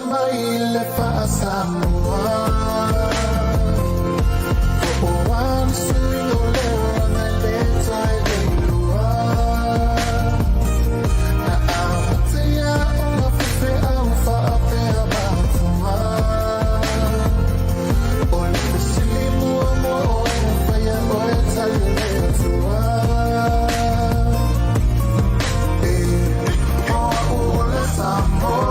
Maile pa Samoa Oan sino leo na leta ilua Na amatea ona fife au fa apea batuma Ole kusilimu amo oe faya oe tali leo tua Oa ule Samoa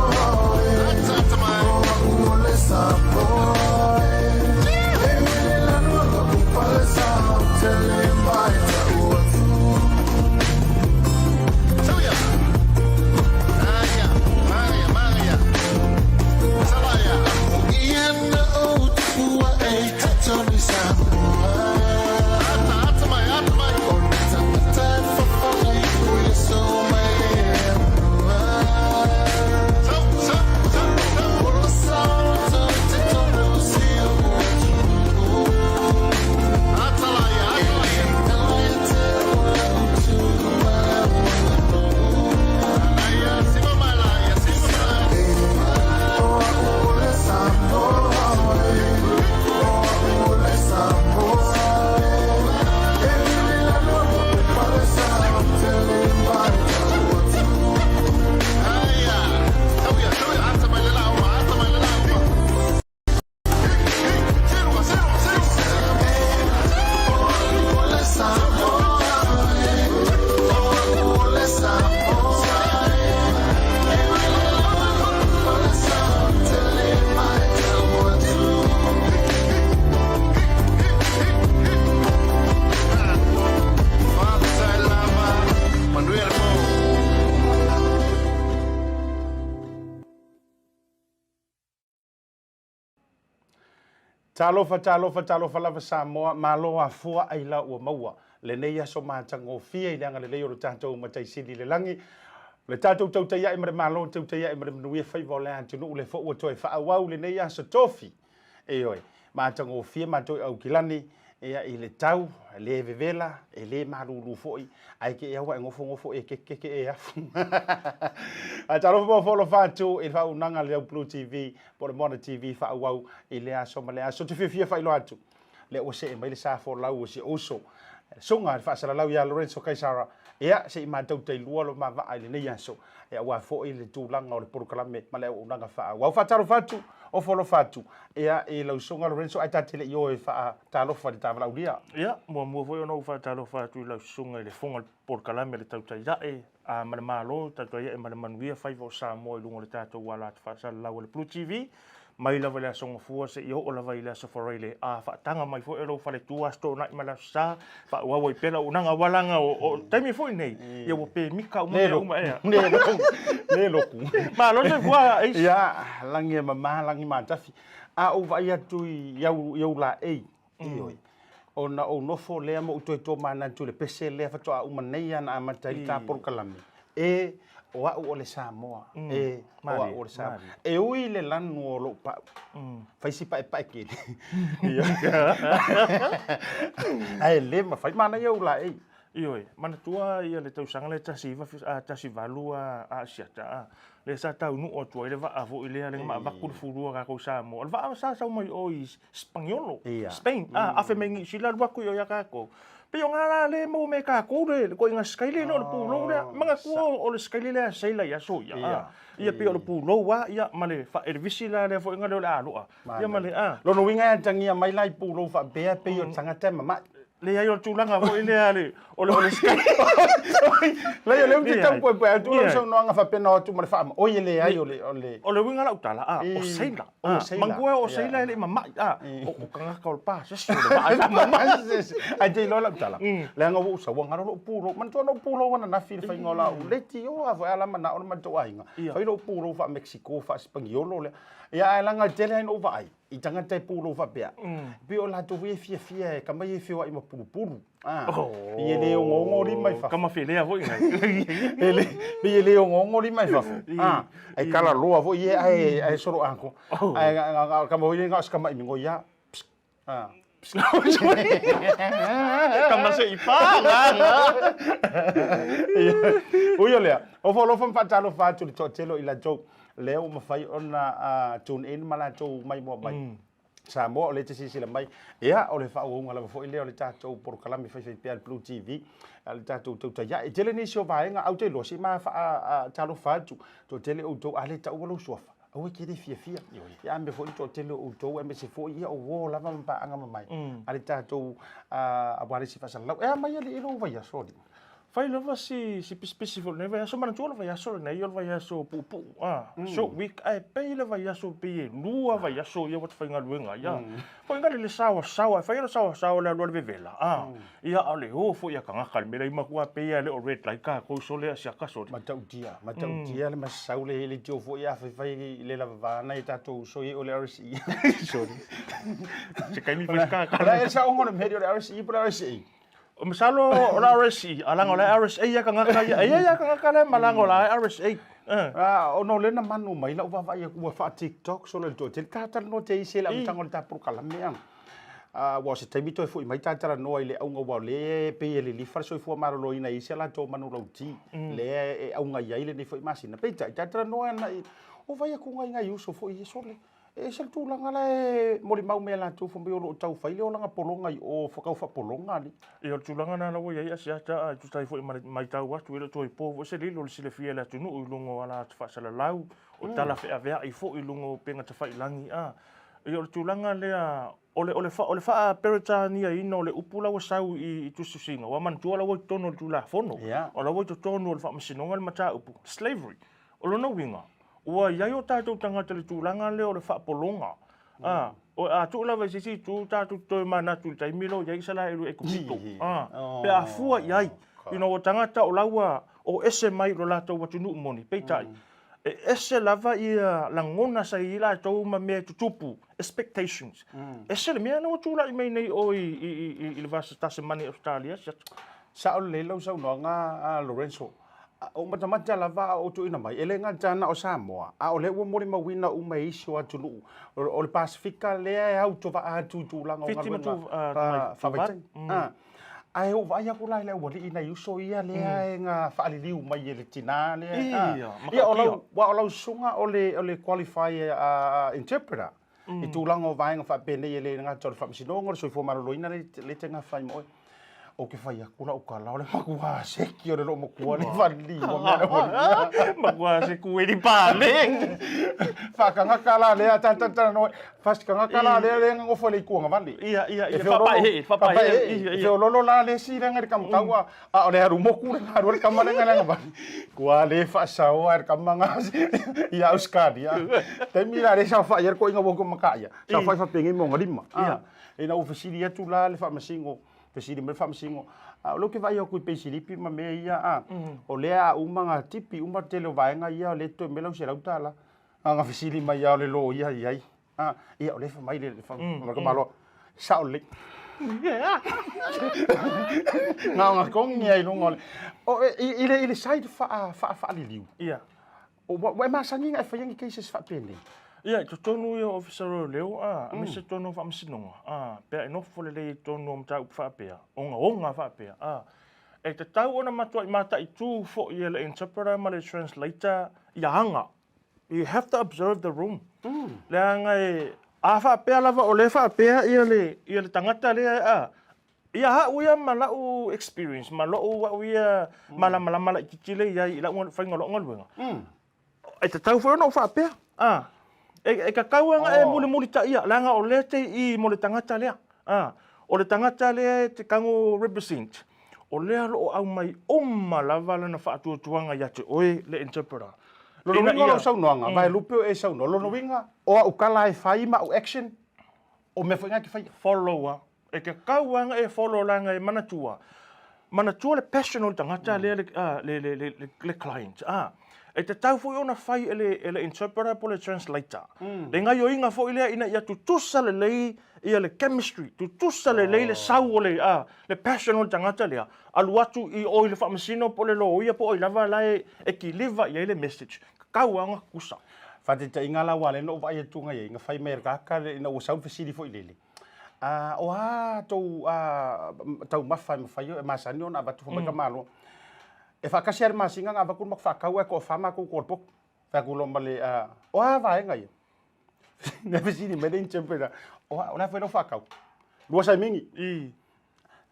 Talofa lava Samoa malo afua ai la ua maua le nei aso matango fia i langa le leo tatou matai sili le langi le tatou tautai ai mare malo tautai ai mare nuia fai vole antunu le fo toi fa au le nei aso tofi e oi matango fia matoi au kilani e i le tau le vevela e le maruru foi ai ke ia wa ngofo e ke e afu a talofa fo lo fatu e fa unanga le BluTV por Maota TV fa au i le aso ma le aso te fia fa ilo atu le o se mai le sa fo lau o se oso songa fa sala lau ya Lorenzo Kaisara ia se i matau te lua lo ma va le nei aso e wa fo i le tulanga o le porkalame ma le unanga fa au fa talo fatu o folo fatu ia e lau songa Lorenzo ai tatele io e fa talofa di tavala ulia ia mo foi no fa talofa tu lau songa le fonga porkalame le tautai e a ma malo tautai e ma manuia fai vo Samoa i lungo le tatou wala fa sala lau le BluTV mai lava le songa fua se io o lava ile so forile a fa tanga mai fo ero fa le tua sto na mala sa fa wa wa pela unanga walanga o taimi fo nei ia wo pe mika uma e le loku ma lo se fua ia langi mama langi matafi a o vai atu iau la ei ioi ona o no fo le mo to mana tu le pese le fa to a uma nei ana amatai ta por kalame e o o le Samoa e o le Samoa e ui le lanu o lo pa fai si pa ke ai le ma fai mana eu la ei ioi mana tua ia le tau sanga le tasi valua a Asiata le sa tau nu o tua le va avo ile le ma va ku fulu ka ko Samoa le va sa mai o Spaniolo Spain a fe mengi sila wa ku yo ya ka ko pe yo ngala le mo me ka ko le ko inga Skyeye no le pulo le manga ku o le Skyeye le Saili ya so ya ia pe o le pulo wa ia male fa ervisila le fo inga le alu ia male lo no winga tangia mai lai pulo fa be pe yo tanga te mama le ayo tulanga fo ile ale o le Skyeye le yo le un tau po po tu so no nga fa pena tu male fa o ye le ayo o le winga la utala o Saila mangua o Saila le mama o kanga ka o pa se mama ai te lo la tala le nga wo sa wanga lo pulo man to no pulo wana na fil fa ngola o le ti o ava ala mana o ma to ainga fa lo pulo fa Mexico fa Spaniolo le ia langa tele no vai I tanga te pulo fa pea. Pe o la to we fia ka mai fia i ma pulu. I le o ngongo li mai fa. Kama fele avo ina. Ele pe le o ngongo li mai fa. Ai kala loa vo ye ai soro anko. Ai ka mo ye nga ska mai ngo ya. Kama se ipa nga. Uyo lea. O fo lo fam fa talo fa tu to telo ila jo. Leo ma fai ona tune in mala to mai mo mai. Samoa o le te sisi la mai. Ea o le fa o ngala fo ile o le tato por kalami fai Pea BluTV. Le tato Tautai. E tele ni sio vaenga au te lo si ma fa talo fa tu. To tele o to ale ta o lo sofa. Au ke fia. Ya me fo to tele o to me se fo ia o wo lava pa anga mai. Ale tato a wale si fa sa. E mai ale ilo vai soli. Fai lava si specific ne vai aso mana tu vai aso ne yo vai aso pu so week ai pe lava aso pe lua vai aso ia wat fai ngaluenga ya fai ngale le sawa fai le sawa le lo vevela ia ale ho fo ia kanga kal mera ima ku pe ia le o red like ka ko so le sia ka so matautia le masaule le tio fo ia fai le lava vana i tato so i o le RSI sorry se kai ni fai ka la esa ongo me le RSI por RSI o misalo o la RSI alango la RSA ia ka ngaka ia ka ngaka le malango la RSA o no le na manu mai la va vai ku fa TikTok so le to te ka no te ise la mtango le ta pro kala me wa se te mito fu mai ta no ile au wa le pe le li fa so fu maro lo ina ise la to manu lo ti le au nga ia ile ni fu masina pe ta no na o vai ku nga i uso fu i so le e se tu langa le mori mau me la tu fo me o tau fai le o langa polonga i o fo fa polonga li e o tu langa na wo ia Asiata tu tai fo mai tau wa tu ile to i po se le lo se le fia la tu no lungo ala tu fa sala lau o tala fe ave i fo i lungo penga te fai langi e o tu langa le ole fa peritania ino le upula wa sau i tu singa wa man tu ala wo tono tu la fono o la wo tono le fa masinonga le mata upu slavery o lo no winga ua iai o tātou tangata le tūlanga leo le whaapolonga. O a tūlawa sisi tū tātou toi mana tū taimilo iai sala eru e kupito. Pe a fua iai. Ino o tangata o laua o ese mai lo lātou watu nuu moni. Peitai. E ese lava ia langona sa i lātou ma mea tutupu. Expectations. Ese le mea nawa tūla i mei nei o i le vasa tase mani Australia. Sa o le lau sau noanga Lorenzo. O matamata lava o tu ina mai ele nga tana o Samoa o le mori mawina u mai so atu lu o le Pacifica le au to va atu tu langa o nga fa ai o vai aku lai le o li ina yuso ia le nga fa ali liu mai le tina le ia o lau sunga o le qualify interpreter i tu langa o vai nga fa pene le nga to fa msinongo so fo maro loina le tenga fa mo o ke fai akula o kala o le makua seki o le lo makua le wali o mea o makua seku e di pale whakanga kala lea tantantana noe whaskanga kala lea le ngofo le ikuanga wali ia whapahe e o lolo la le si renga re kamkaua o le haru moku le haru le kamarenga lenga wali kua le whasao ar kamanga ia auskari te mira le sa wha iar ko inga woko makaya sa whai whapengi monga lima e na ufasiri atu la le whamasingo pesiri me famsingo lo ke vai o ku pesiri pi ma me ia o lea umanga tipi uma tele vaenga ia le to melo se lautala nga pesiri mai ia le lo ia ia ia o le fa mai le fa ma malo sa o le nga kong ia no ngol o ile side fa ali liu ia o wa ma sanginga fa yangi cases fa pende ia tonu ia officer leo me se tonu fa msinonga pe no fole le tonu mta fa pea onga fa pea e te tau ona mata i tu fo ia le interpreter ma le translator ia hanga you have to observe the room le hanga e fa pea lava o le fa pea ia le tangata le ia ha uia malau experience malau wa uia mala kitile ia ila fa ngolo ngolwenga e te tau fo no fa pea e ka kauanga e muli ta ia langa o lete i mo le tangata lea o le tangata lea te kango represent o lea lo au mai oma lava lana whaatuatuanga ia te oe le interpreter lo winga lo sau noanga vai lupeo e sau no lo winga o ukala e fai ma o action o me foi nga ki fai follower e ka kauanga e follow langa e manatua le passion o tangata lea le client e te tau fo ona fai ele interpreter po le translator. Le ngai o inga fo ile ina ia tutusa le lei ia le chemistry, tutusa le lei le sau o le passion o tangata lea. Alu atu i o le whamasino po le lo ia po o lava lai e ki liva ia le message. Kau anga kusa. Fate te ingala wale no vai tunga ia inga fai mer kaka ina o sau fesiri fo ilele. O ha tau mafai e masani ona batu fo maka malo. E fa kasi ar masinga nga vaku mak fakau e ko fama ko korpo. Fa ku lomba le o ha vai ngai. Ne fesiri me den chempera. O la foi no fakau. Lua sai mingi.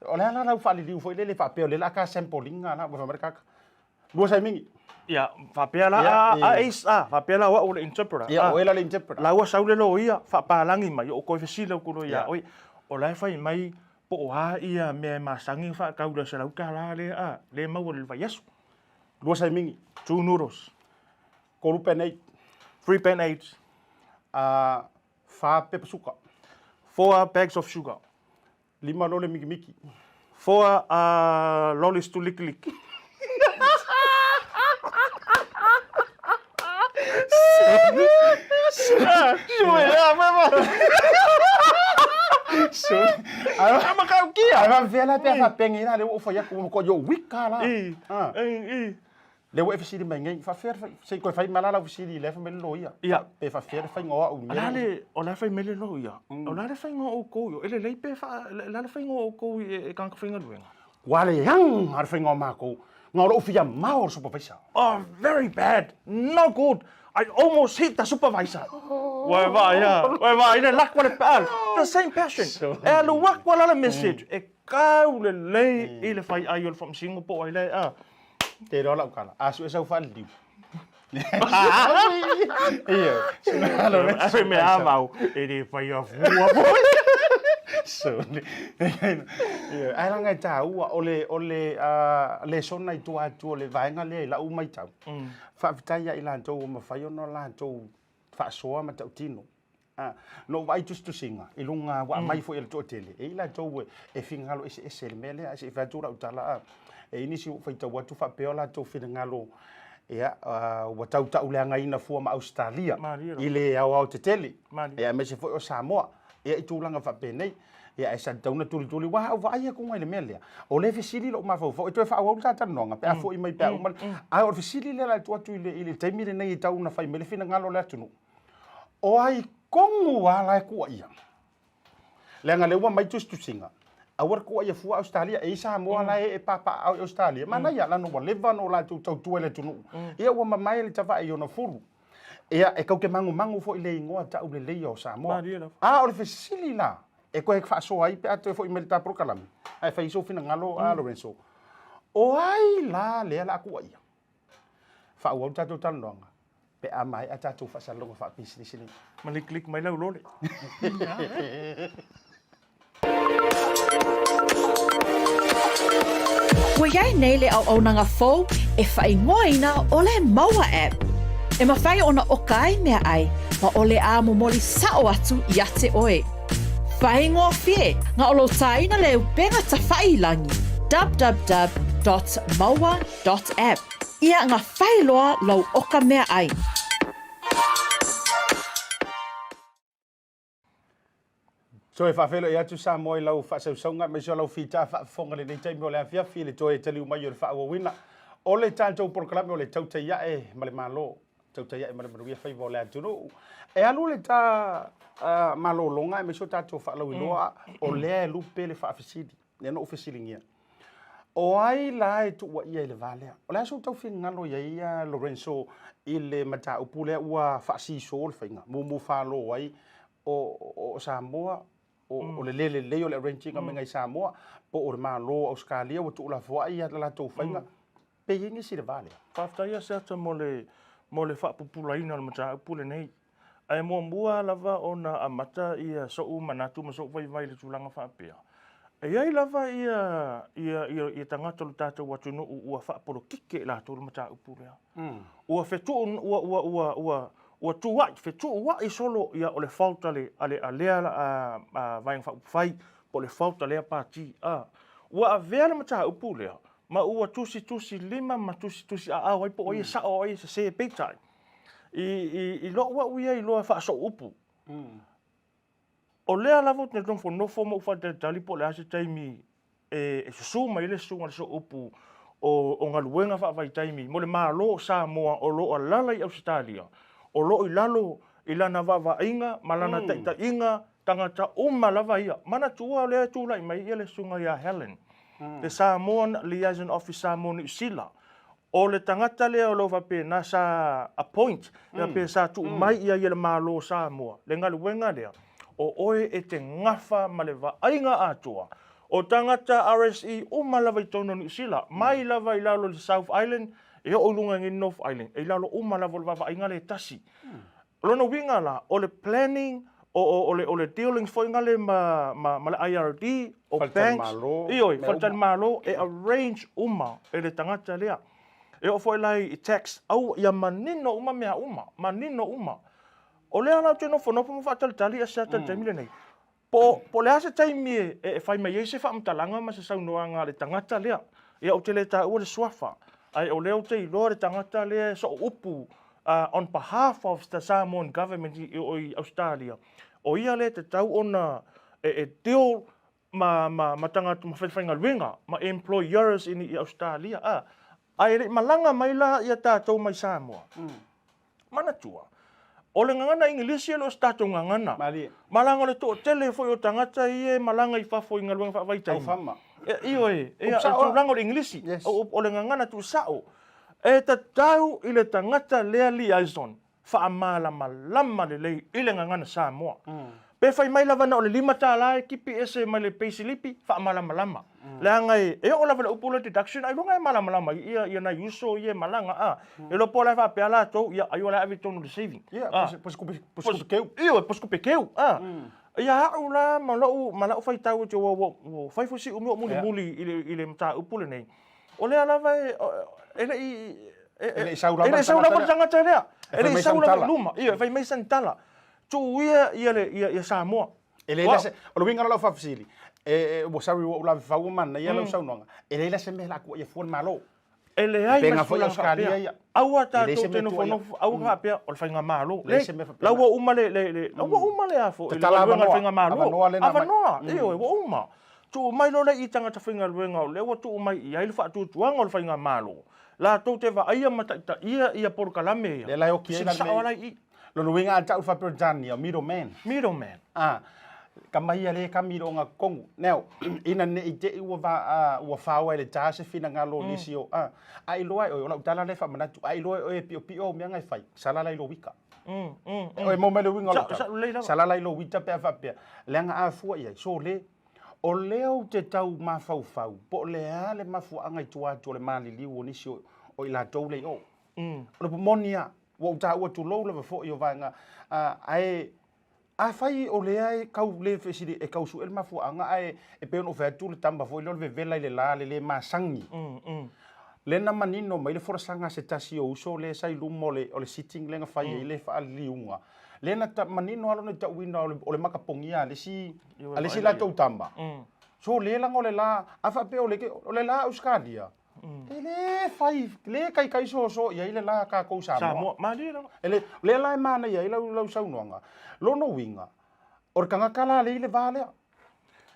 Ola la fa li fo ilele fa pe le la ka samplinga na fo merka. Lua sai mingi. Ya, whapela whapela wa o le interpreter. Ya, o ela le interpreter. La ua saule lo ia, whapalangi mai, o koe whesila kuro ia. Oi, o lai whai mai, po o ha ia mea masangi whakaura se lau ka la le mau le vai yesu. Lua sai mingi. 2 noodles. Koru penei. 3 pen-aids. 4 pepe suka. 4 bags of sugar. 5 lole miki. 4 lollies to lick. Ama kau kia. Ama vela pe fa pengina le o fa ya ko yo wika la. Le o efisi mai ngai fa fer sei ko fai malala efisi le fa mele lo ia. Pe fa fer fa ngoa o mele. Ale o la fa mele lo ia. O la fa ngoa o ko yo. Ele le pe fa la fa ngoa o ko e kan ka finga luenga. Wale yang har fa ngoa ma ko. Ngoro fia mau supervisor. Oh, very bad. No good. I almost hit the supervisor. Wai vai, ina lakwa le pal. The same passion. E alu wakwa la message. E kau le lei i le fai ai from Singapore ai le Te rola ukala. Asu e sau fali diu. Asu me amau. E de fai a fua. So, ai la ngai tau le sona i tua tu le vainga le la umai tau. Fa vitai ai la tau ma fai ona la tau fa soa ma tau tino. No vai tu singa i lunga wa mai fo el totele. E la tau e fingalo ese le mele ese fatura utala. E ini si fai tau watu fa peola tau fingalo. Ia wa tau tau le ngaina fo ma Australia. Ile au te tele. Ia me se fo o Samoa. Ia i tūlanga whapenei, ia e san tauna tuli wa ai ko ngai le mele. O le fesili lo ma fo e to fa au tata nonga pe afo i mai pe uma. Ai o fesili le la tu ile taimire nei tauna fai mele fina ngalo le tunu. O ai kongu ala ku ia. Le nga le wa mai tu singa. Awar ko ia fu Australia e Samoa la e papa Australia. Mana ia la no leva no la tu le tunu. Ia wa mai le tava i ona furu. Ia e kau ke mangu fo ile ingoa tau le lei o Samoa. O le fesili la. E koe fa so ai pe atu fo i melita prokalami. Ai fa iso fina ngalo Lorenzo. O ai la le la ku ia. Fa o tatu tanonga. Pe a mai a tatu fa salonga fa pisini. Maliklik mai lau lole. Wa iai nei le au nanga fou e whai ngoina o le Maua App. E mawhai ona okai mea ai, ma ole a momoli sao atu i ate oe. Whai ngoa fie, nga olo taina leo benga ta whailangi, www.maua.app. Ia nga whai loa lau oka mea ai. So e whawhelo e atu sa moi lau whasausaunga me so lau whita whafonga le nei taimi o le awhia fie le toe te liu mai o le whaawawina. O le tātou porkalame o le tautai iae ma le malo. Tautai iae ma le manuia whaiva o le atunu. E alu le tā malo longa e me so tātou whaalau iloa o lea e lupe le whaafisidi. Ne no ufisilingia. O ai la e tuwa ia i le valea. O lea so tau whingalo ia Lorenzo i le mata upulea ua whaasiso o le whainga. Mumu whaalo ai o Samoa. O le lele o le arranging amenga i Samoa. Po o le malo Australia o tuula fua ia la tau whainga. Pe ingi si le vale. Whaftaia se ata mo le whaapupulaina le mata upule nei. Ai mua lava ona amata ia so manatu ma so vai le tulanga whaapea. E ai lava ia tangata le tātou watunu ua whaaporo kike la tōru mata upulea. Ua whetu ua tuai, whetu wai solo ia o le falta le alea vaing whaupwhai po le falta lea pāti. Ua avea le mata upulea. ma ua tusi lima ma tusi a wai po o sa o se peitai I lo wa uia I lo fa so upu o lea lavo te don fo no fo mo fa te tali po le ase taimi e su mai le su so upu o ngaluenga fa vai taimi mo le malo Samoa o lo lala I Australia o lo I lalo I lana va inga malana ta inga tangata lava ia mana tua le tula mai ia le sunga ia Helen the Samoan liaison officer Samoa New Zealand o le tangata le o lo va pe na sa appoint ia pe sa tu mai ia le malo Samoa le ngaluenga le o oe e te ngafa ma le va inga atua o tangata RSE lava I tono New Zealand mai lava I lalo le South Island e o lunga ngi North Island e lalo lava le va inga le tasi lona winga la o le planning o le dealing foi ngale ma le IRD o banks ioi faltan malo e arrange e le tangata lea e o foi lai I tax au ia manino mea manino o le ala tino fono mo fatal tali a sata tamile nei po le asa taimi e fai mai ese fa mtalanga ma se saunoanga le tangata lea e o tele ta o le swafa ai o leo te lo le tangata lea so upu on behalf of the Samoan government I Australia o ia le te tau ona e deal ma tangata ma whaiwhainga luenga ma employers I Australia ai le malanga mai la ia tātou mai Samoa mana tua o le ngangana English lo tātou ngangana malanga le to tele foi o tangata I malanga I fafo inga luenga whaitai ioi e langa o English o le ngangana tu sao e ta tau I le tangata lea liaison fa amala malama le lei I le ngangana Samoa pe fai mai lava na o le 5 tala ki PS mai le PacificEzy fa amala malama le ngai e o lava le upula deduction ai longa malama malama ia na uso ia malanga e lo pola fa pe ala to ia ai ola ave tonu le saving posku pekeu ia ula malo fai tau te wo fai fosi muli ile mta upula nei o le lava ele saula mo tangata lea ele saula luma ia fai mai santala tu ia Samoa ele o lo winga lo fa fasili o sawi o la fa man ia lo saunanga ele la sembe la ku ia fon malo ele ai ma foi Australia au ata to teno fono au ka pe o fa nga malo la wo uma le afo ele la fa nga malo avanoa io wo uma tu mai lo le I tangata whinga luenga o le wa tu mai I ai fa tu tuanga o whinga malo la to te va ia mata ia por kalame ia le la o ki lo winga ta fa per jani middleman kamai ale kamiro nga kongu neo ina ne ite ua fa wa le tase fina ngalo nisio ai loai o la tala le fa manatu ai loai o pio me ngai fai sala lai lo wika o mo mele winga lo sala lai lo wita pe fa pe le nga afu ia so le o leo te tau ma fau po le ale ma fu anga tua to le mali li o nisio o ila to le o lo monia wo ta o tu lo le fo yo vanga ai a fai o le ai kau le fesiri e kau su el mafu anga ai e pe no fa tu le tamba foi lo vela le masangi le na manino mai le forsanga se tasi o so le sai lumo le o le sitting le nga fai le fa liunga le na ta manino alo ne ta wina o le makapongia le si la to tamba so le la ngole la a fa pe o le la Australia ele fai le kai so ia ile la ka ko Samoa mali ele le la mana ia ile lo saunonga lo no winga or kanga kala le ile vale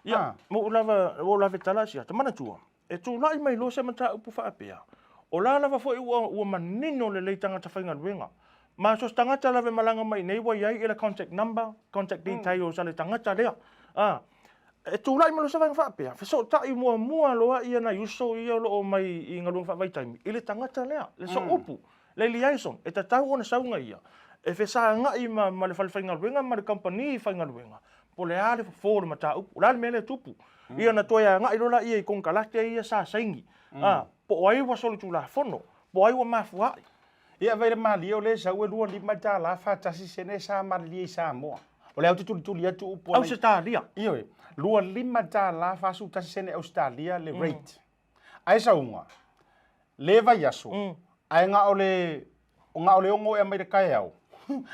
ia mo lava tala sia te mana tua e tu lai mai lo se mata upu fa apea o la lava fo ua manino le leitanga ta whainga luenga ma so tangata lava malanga mai nei wa ia ile contact number contact details ale tangata lea e tu lai malo sa fa pe fa so ta I mua loa ia na uso ia lo mai I ngalung fa vai time ile tangata lea le so upu le liaison e ta tau ona saunga ia e fe sa nga I ma le falfainga luenga ma le company fainga luenga po le ale fo ma ta upu la mele tupu ia na toia nga I lola ia I kon kalate ia sa saingi po ai wa solo tu la fono po ai wa mafua ia vai le mali o le sa o lu li ma ta la fa ta si sene sa mali sa mo o le au tu ia tu upu au se ta lia io lua 5 tala fa su ta sene Australia le rate ai sa unga le vai aso ai nga ole ongo e mai kai au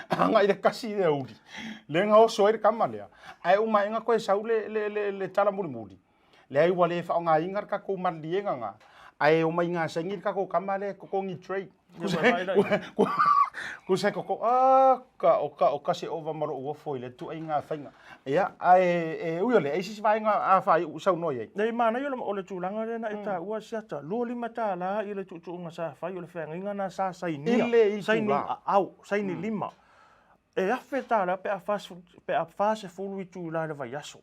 nga ide kasi de udi le nga o soir kamalea ai uma nga ko sa le tala muri le ai wale fa nga ingar ka ko mali nga ai o mai ngā sengi ka ko kamale ko kongi trade. Kusai ko o kasi over maro o foi le tu ai ngā whainga. Ia, ai uiole, ai sisi vai ngā a whai usau noi ei. Nei mana i o le tūlanga rena e tā ua siata. Lua lima tā la i le tuunga sa whai o le whenga inga nā sa sainia. Ile i saini tūla. au, saini lima. E awhe tā la pe a whase fulu i tūla le vai aso.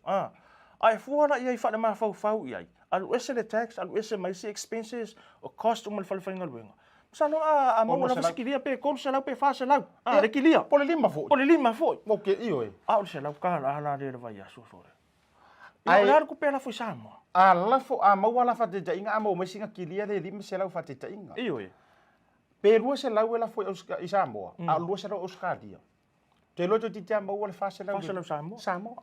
Ai fuana i ai whane maa fau i ai. Alu ese le tax, alu ese maisi expenses, o cost umal whalewhainga luenga. Sano a maua la wasikilia pe kolu se lau pe whase lau. Le kilia. Pole lima foi. Pole lima foi. Moke iyo e. Au se lau kāla ala le vai aso sore. Ai la ku pe la foi Samoa. A lafo a maua la whateta inga a mau mesinga kilia le lima se lau whateta inga. Iyo e. Pe lua se lau e la foi i Samoa. A lua se lau Australia. Te loto ti te a maua le whase lau. Whase lau Samoa. Samoa.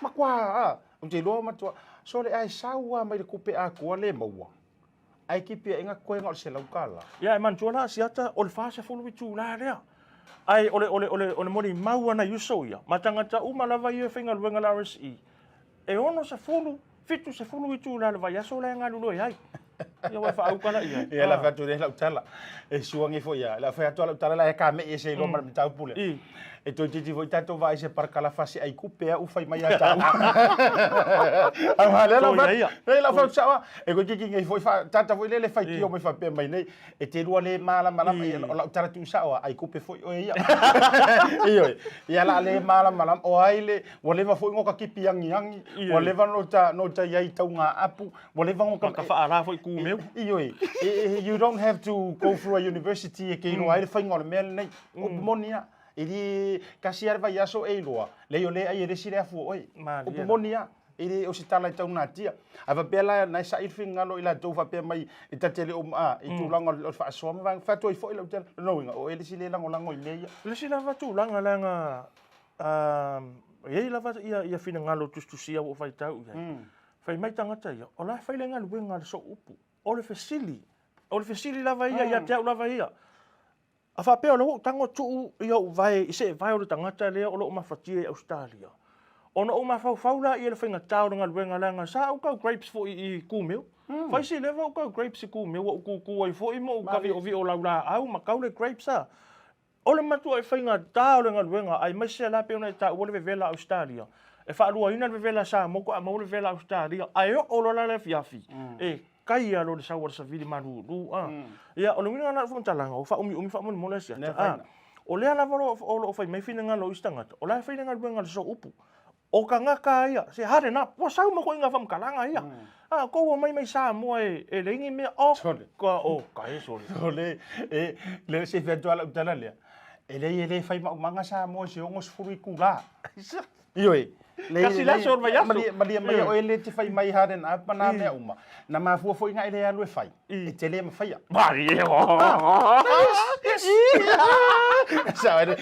Ma kwa o te loa matua. So le ai saua mai le kupe a kua le maua. Ai ki pia inga koe ngā o se lau kala. Ia e mantua Asiata o le whase fulu i tūla rea. Ai ole mori maua na yuso ia. Ma tangata umalawa i e whinga luenga la RSE. E ono se fulu, fitu se fulu i tūla le vai aso le ngā lulu e ai. Ia wai whaukala ia. Ia la whatu re lau tala. E suangi fo ia. La whatu lau tala la e ka me e se ilo mara mitau pule. E toi titi foi tato vai se par kala fasi ai kupea u fai mai a tau. Ama le la fa sawa e ko kiki ngai foi tata foi le fai tio mai fa pe mai nei e te rua le mala o la tara tu sawa ai kupe foi o ia. Iyo ia la le mala o ai le o le va foi ngoka kipi yangi o le va no ta yai tau nga apu o le va ngoka ka fa ara foi ku meu. Iyo you don't have to go through a university e ke no ai le fai ngol mel nei o monia. Ili kasi ar vai aso e loa. Le yo le ai re sire afu oi. O pomonia. Ili o sitala tau na tia. Ava pela na sa irfing ngalo ila tau fa pe mai itatele o ma i tu langa o fa so ma fa to i fo ila tel no inga o ele sile lango ile ia. Le sile va tu langa e la va ia fina ngalo tustusia o fai tau ia. Fai mai tangata ia. O la fai lenga luenga so upu. O le fesili. O le fesili la va ia te la va ia. A fa pe lo tango tu ia vai ise vai o tangata le o lo mafatia e Australia. Ona o mafaula ia le finga tau nga luenga langa sa o ka grapes fo i kumeu. Fai si le o ka grapes i kumeu o ku ai fo i mo ka vi o laura au ma kaule grapes a. O le matu ai finga tau nga luenga ai mai se la pe ona ta o le vela Australia. E fa lua ina le vela sa mo ko a mo le vela Australia ai o lo la le fiafi. E kai alo le sawa sa vili manu ia o lunga na fo talanga o fa umi fa mo le sia o le ala valo o fa mai fina ngalo istanga o la fina ngalo ngalo so upu o ka ngaka ia se hare na po sa mo ko inga fam kalanga ia ko mai sa mo e lengi me o ka o kai sole le se fe toala utala le ele fa manga sa mo se ngos furi kula iyo kasi la sor vai aso malia mai o ele te fai mai haren apa na me uma na ma fu foi nga ele alu e fai e te le me fai mari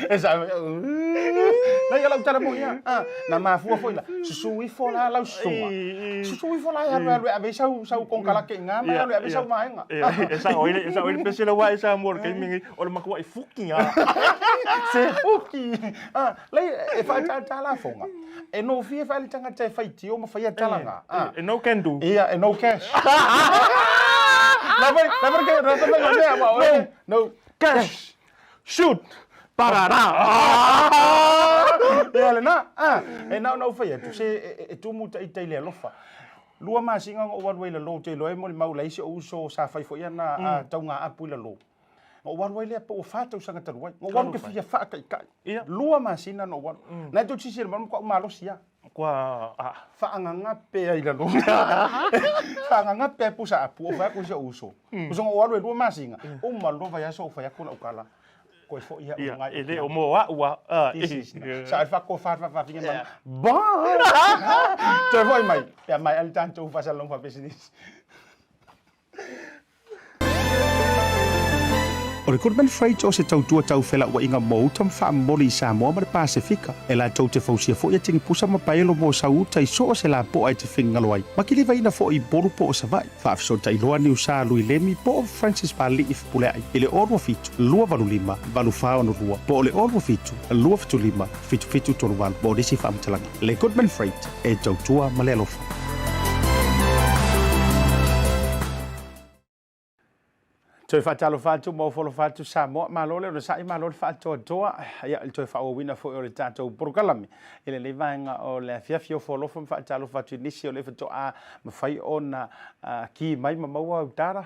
esa na ia la utara mo ia na ma fu foi la susui fo la la sunga susui fo la alu ave sau kon kala ke nga ma alu ave sau mai nga esa oile pese la wa esa amor ke mingi o ma ko ai fuki se fuki le e fa ta la fonga e no fie fa tanga te fai ti o ma fai talanga e no can do ia e no cash never no cash shoot parara ia le na e na fai tu se e tu muta i te le lofa lua ma singa o wa le lo te lo e mo le mau laisi o uso sa fai fo ia na taunga apu le lo o wa le po fata usanga te ruai o wa ke fia fa kai lua ma sina no wa na tu tsi mo ko malo sia kwa fa anga pe ai la lo fa anga pe pusa apu o fa ko se uso uso o wa lua ma singa o malo va ya so fa ya ko la ukala ko fo ia o ngai ele o mo wa sa fa ko fa vinga ba te voi mai ya mai al tanto fa salon fa business. O le Goodman Freight o se tautua tau whela ua inga Maota whaamoli i Samoa ma le Pasifika. E la tau te fausia fo ia tingi pusa ma paelo mo sa uta i so o se la po ai te whingalo ai. Ma ki lewa ina fo i boru po o sa vai. Whaafiso ta iloa ni usa lui lemi po o Francis Pali i fpule ai. I le orua fitu, lua valu lima, valu whao no rua. Po o le orua fitu, lua fitu lima, fitu fitu tonu walu. Mo desi whaamtalanga. Le Goodman Freight e tautua ma le alofa. Toi whaatalo whaatu mo wholo whaatu Samoa malo le sa malo le whaatu toa ia toi whaawina fo o le tātou porokalami ele le vaenga o le fiafio wholo fo whaatalo whaatu nisi o le whato a mawhai o na ki mai maua utara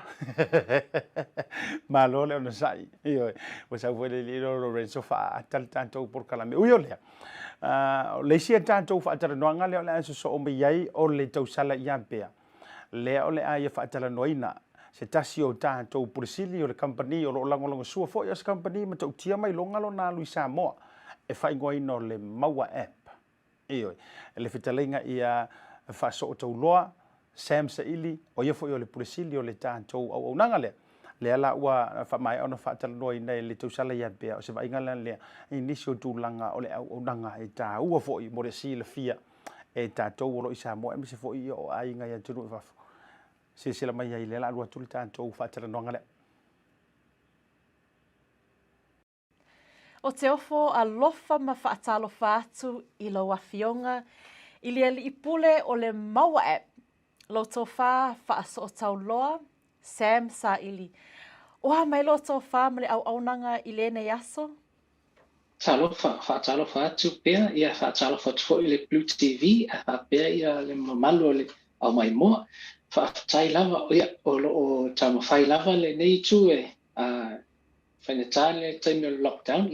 malo le ona sai io o sa vole le Lorenzo whaatal tātou porokalami uio lea le sia tātou whaatala noanga le o le so o meiai o le tausala ia pea le o le aia whaatala noina se tasi o tātou purisili o le company o lo langolongo sua fo yas company ma tau tia mai longa lo na lui Samoa e whaingoina o le Maua App ioi le fitalinga ia whaso o tau loa Saili o ia fo i o le purisili o le tātou au nanga le ala ua whamai ona whaatala noina e le tausala ia pea o se waingala le inisio tūlanga o le au nanga e tā ua fo i mo le si le fia e tātou o lo i Samoa e se fo i o ainga ia tunu i wafu sila mai ai le la lua tuli tātou whaatara noanga le. O te ofo a lofa ma whaatalo whaatu i lo wafionga i lia li ipule o le Maua App. Lo tō wha whaaso o tau loa, Saili. Oha mai lo tō wha ma le au aunanga i le nei aso? Talo whaatalo whaatu pea, ia whaatalo whaatu i le BluTV, a pea ia le mamalu o le au mai moa. Whaatai lava o tama whai lava le nei tu e whainatale time of lockdown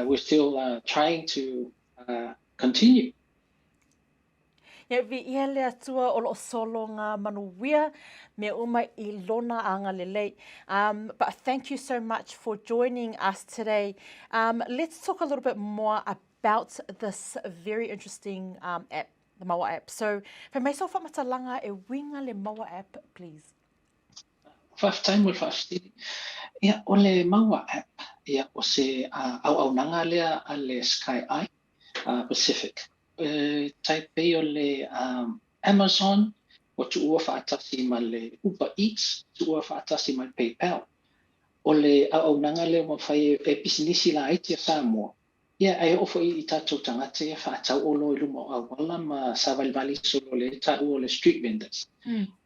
we're still trying to continue. Ia vi ia le atua o lo solo ngā manuia me uma I lona anga lelei. But thank you so much for joining us today. Let's talk a little bit more about this very interesting app. The Maua App. So, for myself, whamatalanga e winga le Maua App, please. First time will first. Ia o le Maua App. Ia o se au nanga lea a le Skyeye Pacific. Taipei o le Amazon o tu ua whaatasi ma le Uber Eats, tu ua whaatasi ma PayPal. O le au nanga lea ma whai e pisinisi la aitia Samoa. Ia ai ofo I tātou tangata ia whaatau o lo I lumo a wala ma Saili solo le tāu o le street vendors.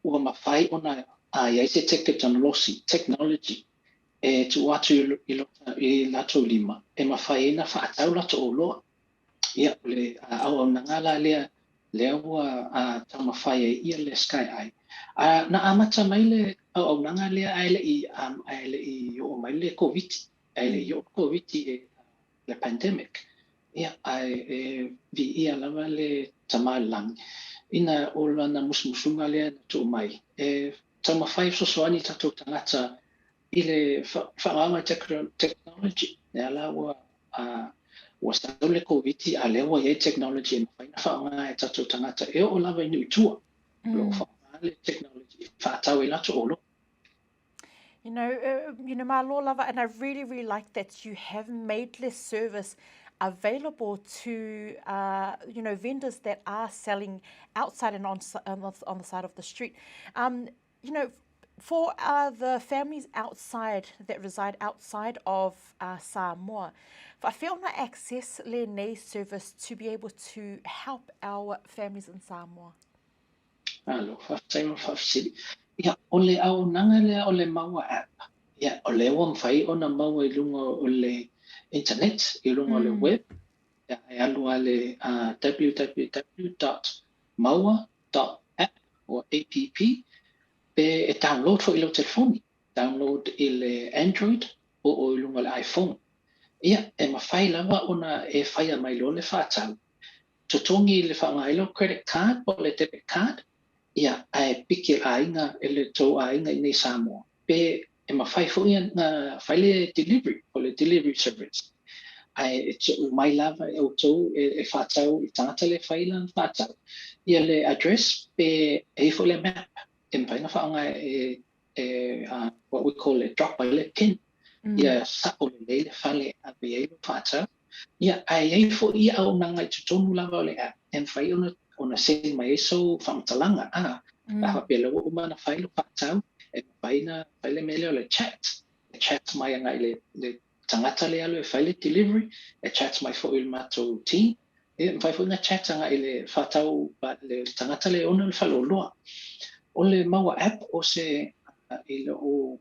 Ua ma whai ona ia se technology e tu atu I lato lima. E ma whai ena whaatau lato o loa. Ia le au nangala lea ua tau ma whai ia le Skyeye. Na amata mai le au nanga lea aile I o mai le COVID. Aile I o COVID le pandemic ia ai vi ia lava le tamalang ina ola na musmusunga le to mai tama fai soani tato tangata ile whaanga technology ne ala wa le COVID ale wa technology e mai whaanga tato tangata e o lava ni tua lo whaanga le technology whaatau I lato olo. You know, my Lord lover, and I really, really like that you have made this service available to, vendors that are selling outside and on the side of the street. For the families outside that reside outside of Samoa, whawhiona access le nei service to be able to help our families in Samoa. Alo, whawhiri. Ia, o le au nanga lea o le Maua App. Ia, o le wam whai o na maua I lunga o le internet, I lunga o le web. Ia, e alua le www.maua.app o app. Pe e download fo I lo telefoni. Download I le Android o I lunga le iPhone. Ia, e ma whai lava ona e whai a mai lo le whātau. Totongi le whaangailo credit card o le debit card. Ia, ai piki ainga ele tau ainga I nei Samoa. Pe e ma whai fo ia na whai le delivery, o le delivery service. Ai e tau mai lava e o tau e whātau I tangata le whai lan whātau. Ia le address pe e fo le map. E mpaina whaanga what we call it drop by le pin. Ia sa o le leile whale a be e lo whātau. Ia ai fo ia au nanga I tutonu lava o le app. E whai ona se mai so whamatalanga a pela o mana whailo whaatau e paina whaile mele o le chat mai anga I le tangata le alo e whaile delivery e chat mai fo il mato team e whai fo inga chat anga I le whaatau le tangata le ona le whalo loa o le Maua App o se I le o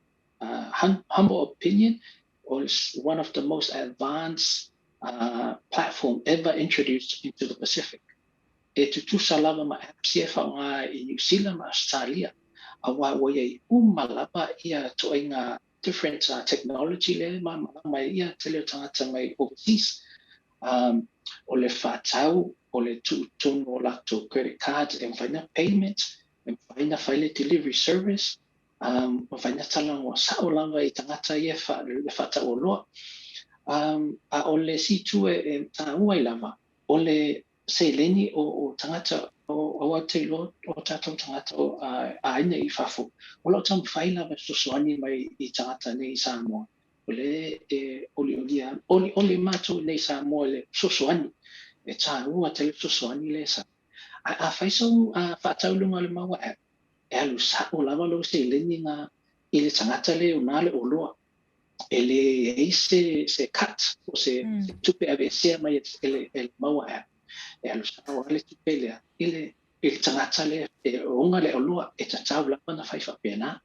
humble opinion, was one of the most advanced platform ever introduced into the Pacific. E tutu salava ma apps e whaunga I New Zealand ma Australia. Awa wai umalapa ia toinga different technology le ma ia tele tangata mai overseas. O le whatau, o le tutono lacto credit card, e whaina payment, e whaina whaile delivery service, o whaina talang o sao lava I tangata ia le whatau o loa. A o le situ e tāua I lava, o le seileni o tangata o te lo o tātou tangata o aina I whafo. O lo tamu whai lava sosoani mai I tangata nei Samoa. O le oli mātou nei Samoa le sosoani. E tāua te le sosoani le sa. A whaisau whataulunga le Maua App. E alu sa o lava lo seileni ngā I le tangata le o nale o loa. Ele se cut o se tupe ave se mai ele Maua App e alu sa o le tupe le ele tangata le onga le olua e tatau lava na whaifa pena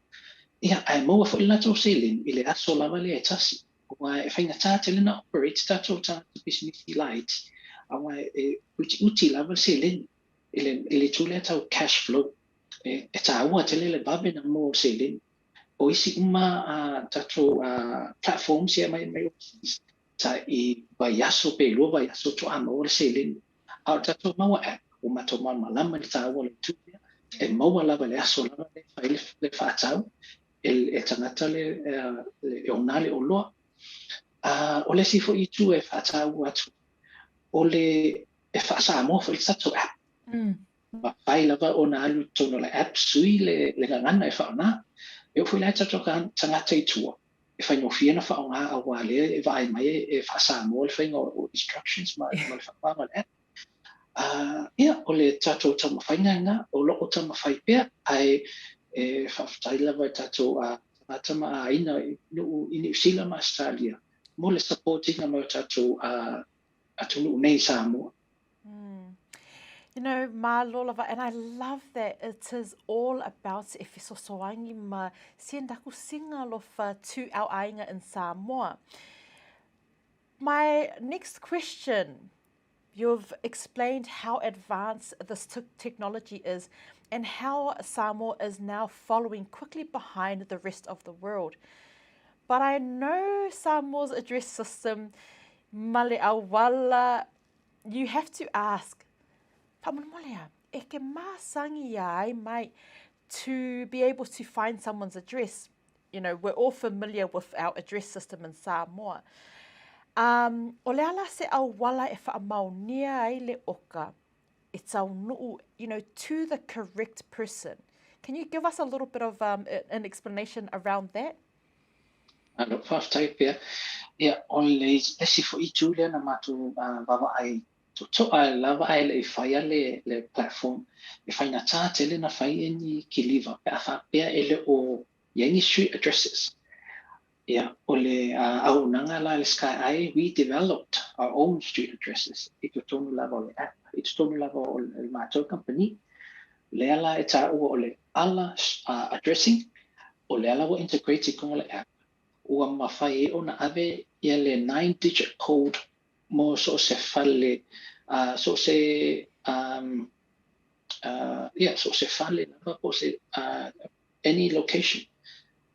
ia ai Maua fo ila tau selin ele aso lava le e tasi o e whainga tātele na operate tatou tātou business light awa e uti lava selin ele tule tau cash flow e tāua tele le babe na mo selin o isi uma tatou platforms ia mai overseas ta I vaiaso pe lo vaiaso to ama o le selin a tatou Maua App o matou malama le tāua le tupe e maua lava le aso lava le whaatau e tangata le onale o loa o le sifo I tu e whaatau atu o le e whaasa mo fo I tatou app ma whai lava o na alu tono le app sui le ngangana e whaona e fui lai tatou tangata I tua e whai ngofia na whaonga a wale e vai mai e whaasa mo le whainga o instructions ma le whaonga le app ia o le tatou tamawhainga nga o loko tamawhai pea ai e whawhtai lava tatou tangata ma aina I New Zealand ma Australia mo le supporting ma tatou atunu nei Samoa. You know, Malolava, and I love that it is all about e fisosoangi ma siendaku singa lofa tu au ainga in Samoa. My next question, you've explained how advanced this technology is and how Samoa is now following quickly behind the rest of the world. But I know Samoa's address system, male awala, you have to ask, Pamanolea, eke masangi ai mai to be able to find someone's address. You know, we're all familiar with our address system in Samoa. O le ala se au wala e whaamaunia ai le oka, it's au nuu, you know, to the correct person. Can you give us a little bit of an explanation around that? Ano, whawhtai pia. Ia, o le sifo I tu lea na matu wawa ai to I lava ai le whaia le platform. E whaina tātele na whai ni ki liva. Pe a whapea ele o Yangi Street addresses. Yeah, ole au nanga la le Skyeye, we developed our own street addresses. Ito tonu lava o le app, ito tonu lava o le mātou company. Le ala e tā ua o le ala addressing, o le ala wa integrated kong le app. Ua mawhai e o na ave ia le 9-digit code mo so se fale, so se fale lava po se any location.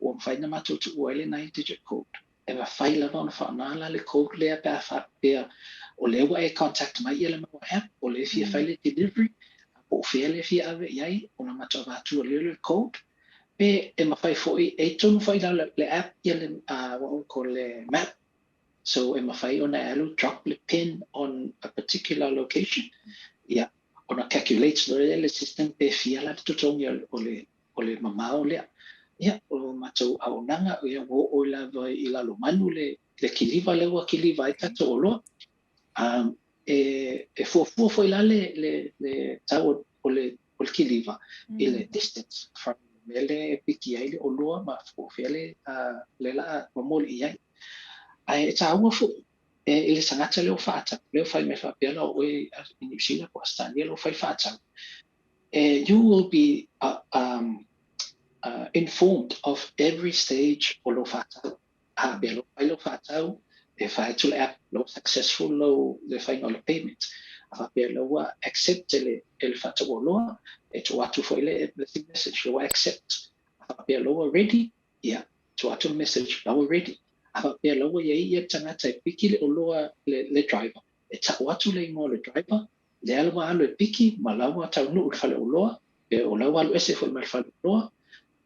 O whaina mātou tu ua ele 9-digit code. E wa whai lava ona whaonala le code lea pēr whapea o le ua e contact mai ia le Maua App, o le fia whai le delivery, o fia le fia ave iai, o na mātou vātua le code. Pe e mawhai fōi, e tonu whai la le app ia le, what we call le map. So e mawhai ona alu drop le pin on a particular location. Ia, ona calculates le system pe fia la tutongi o le mamao lea. Ia, o mātou aonanga, ia o lava I lalo manu le kiliva le ua kiliva e tato o loa. E fuafua foi la le tau o le kiliva, I le distance from mele piki ai le o loa, ma fuafia le la mamoli iai. Ai e tāua fu, e le sangata leo whaata, leo whai me whapea la o I New Zealand po Australia leo whai whaata. You will be informed of every stage o lo whātau. Be lo whai lo whātau, e whai to le app, lo successful lo le whai no le payment. Be lo accept ele whātau o loa, e to atu fo ele blessing message, lo accept. Be lo ready, to atu message, lo ready. Be lo ia tangata e piki le o loa le driver. E ta atu le ingo le driver, le alwa alo e piki, ma lawa tau nu ul whale o loa, e o lawa alo ese fo le whale o loa,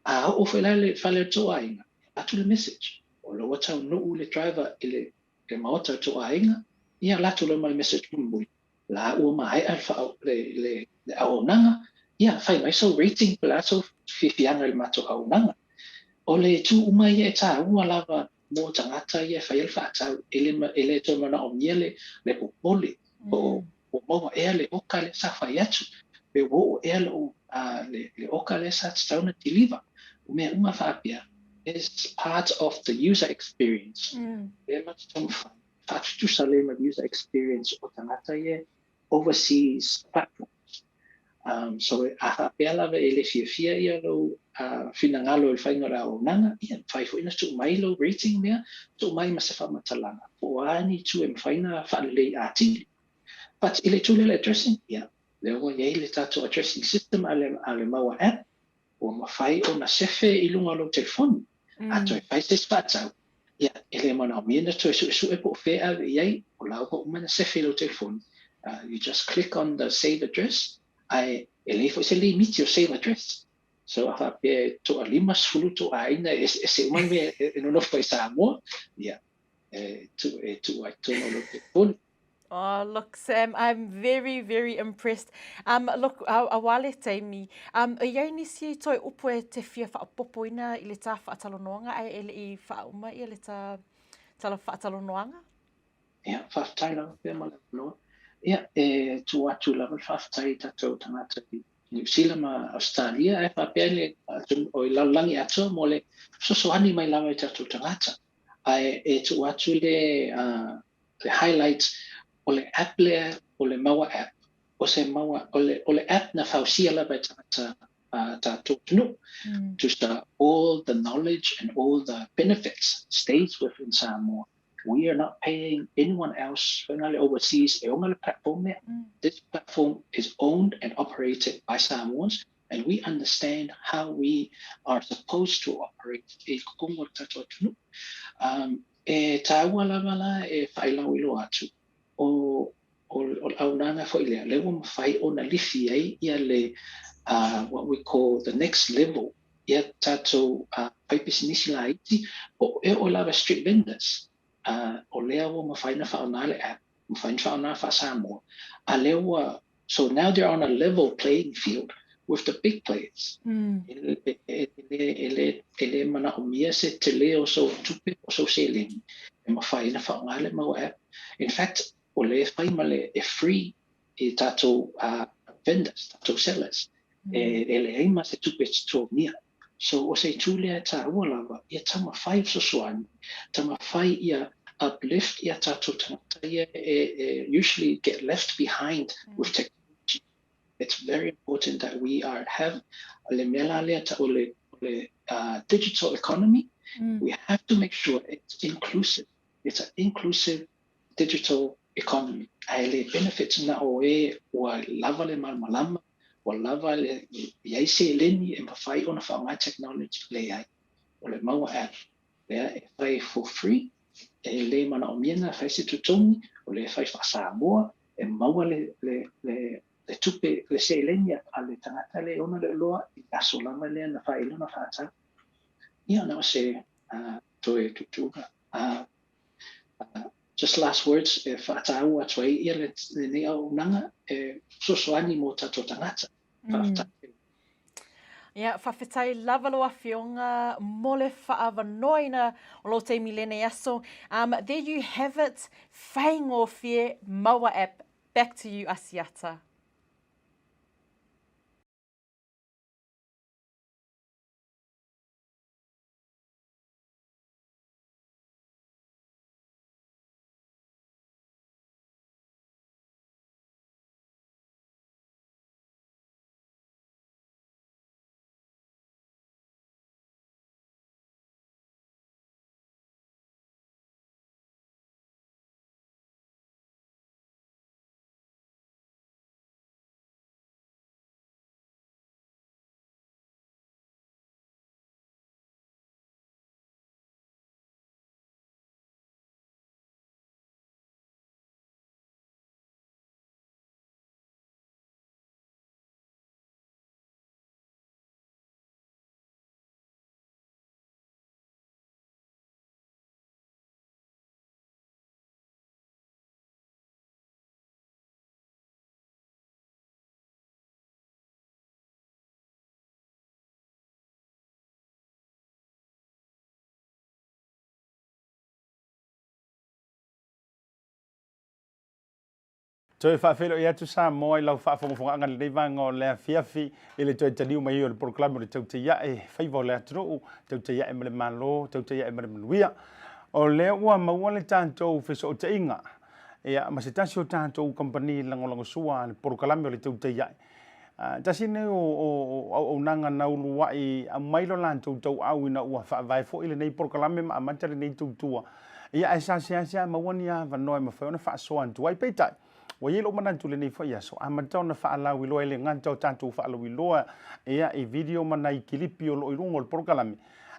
o whale le whale toa inga, atu le message. O lawa tau nu le driver le maota toa inga, ia latu le mai message mui. La ua mai al whao le aonanga, ia whai mai so rating pala so whiwhianga le mato aonanga. O le tu umai e ta ua lava mo tangata ia whai al whaatau, ele to mana o miele le popole, o maua ea le oka le sa whai atu, pe wo ea le oka le sa tauna tiliva. Mea uma whaapia is part of the user experience. Very much to Salem of user experience o tangata ye overseas platforms. So whaapia lava ele fia ia lo finangalo el whaingora o nanga, ia whai fo ina tu mai lo rating mea, tu mai ma se whamatalanga. O ani tu em whaina whaalei atili. But ele tu le addressing, le o ye le tato addressing system ale Maua App, o mawhai o na sefe I lunga lo telefoni. Ato e whai se spatau. Ia, ele mana o miena to su e po whea iai, o lau po umana sefe lo telefoni. You just click on the save address. Ele fo se le meet your save address. So a pe to a lima sulu to a ina se umana me no no fai Samoa. Ia, to no lo telefoni. Oh, look, Sam, I'm very, very impressed. Look, a wale taimi, iai nisi toi upo e te fia whaapopoina I le tā whaatalonoanga, ai ele I whaauma I le tā tala whaatalonoanga? Ia, whaatai lava pia mala noa. Ia, e tu atu lava whaatai tatou tangata I New Zealand ma Australia, e whaapea le o I laulangi atua mo le sosoani mai lava I tatou tangata. Ai, e tu atu le highlights o le app lea o le Maua App. O se Maua, o le app na whausia lava I tangata tatou tunu. Just all the knowledge and all the benefits stays within Samoa. We are not paying anyone else overseas. Platform. This platform is owned and operated by Samoans, and we understand how we are supposed to operate. Taua lava e whailau ilo atu. O aunanga fo ilea. Lewa mawhai o na lifi ai ia le what we call the next level. Ia tatou paipisinisi la iti o e o lava street vendors. O lea wo mawhaina whaona le app, mawhaina whaona wha Samoa. A lewa, so now they're on a level playing field with the big players. Ele mana o mia se te leo so tupe o so se leni. E mawhaina whaona le Maua App. In fact, o le whaima le e free I tatou vendors, tatou sellers. Ele eima se tupe to mia. So o se tūlea tā ua lava, ia tama whai sosoani, tama whai ia uplift ia tātou tangata ia usually get left behind with technology. It's very important that we have le mela lea ta o le digital economy. We have to make sure it's inclusive. It's an inclusive digital economy. Ai le benefits na o ua lava le malmalama, o lava le iai se leni e mawhai ona whaongai technology le ai. O le Maua App, lea e whai for free, e le mana o miena whai se tutongi, o le whai wha Samoa, e maua le tupe le se leni a le tangata le ona le loa, I aso lama lea na whai ilona whaata. Ia na o se toe tutuga. Just last words, e whaatau atuai ia le nei au nanga, e sosoani mo tato tangata. Ia, whawhetai lava loa whionga, mole whaawanoina o lo te milene aso. There you have it, whaingo whie Maua App. Back to you, Asiata. Toi whaafelo ia tu Samoa I lau whaafonga ngani nei vanga o lea fiafi I le toi taliu mai o le proklamo le Tautai e whaiva lea tunu Tautai e mele malo, Tautai e mele manuia. O lea ua maua le tātou wheso o te inga. Ia masitasi o tātou kompani langolango sua le proklamo le Tautai tasi ne o nanga na uluwai a mailo lantou tau au ina ua whaavai fo ile nei proklamo ma amantare nei tautua. Ia e sa sia mawani a vanoe ma whaiona whaasoa antu ai peitai. Wa yelo manantu le nei whaia so amantau na whaalau iloa ele ngantau tātou whaalau iloa ia I video mana I kilipi o lo irungo le proklamo.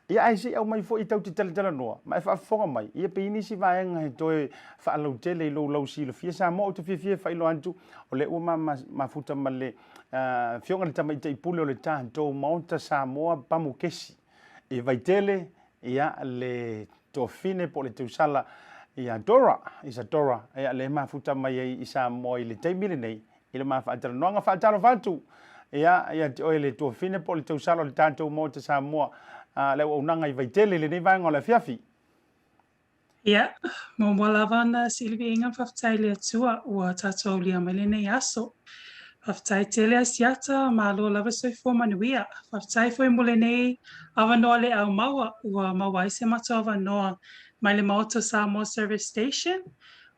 Ia ai se au mai fo I tau te tala noa, ma e whaafonga mai. Ia pe inisi vaenga he toe whaalau tele ilo lau si lo fia Samoa o te fia whailo antu o le ua ma futa ma le fionga le tama I te ipule o le tātou Maota Samoa pamu kesi. E vaitele ia le tofine po le teusala Isadora ia le mafuta mai I Samoa I le taimile nei I le mawhaatara noanga whaataro whatu ia te oe le tofine po le teusala o le tātou Maota Samoa le unanga I vaitele le nei vanga o le fiafi. Ia, mo lawana Silvi inga whaftai le atua ua tātou lia mai le nei aso. Whaftai tele Asiata malo lava soifo manuia. Whaftai foi mo le nei awanoa le au maua ua maua se mato awanoa mai le Maota Samoa Service Station.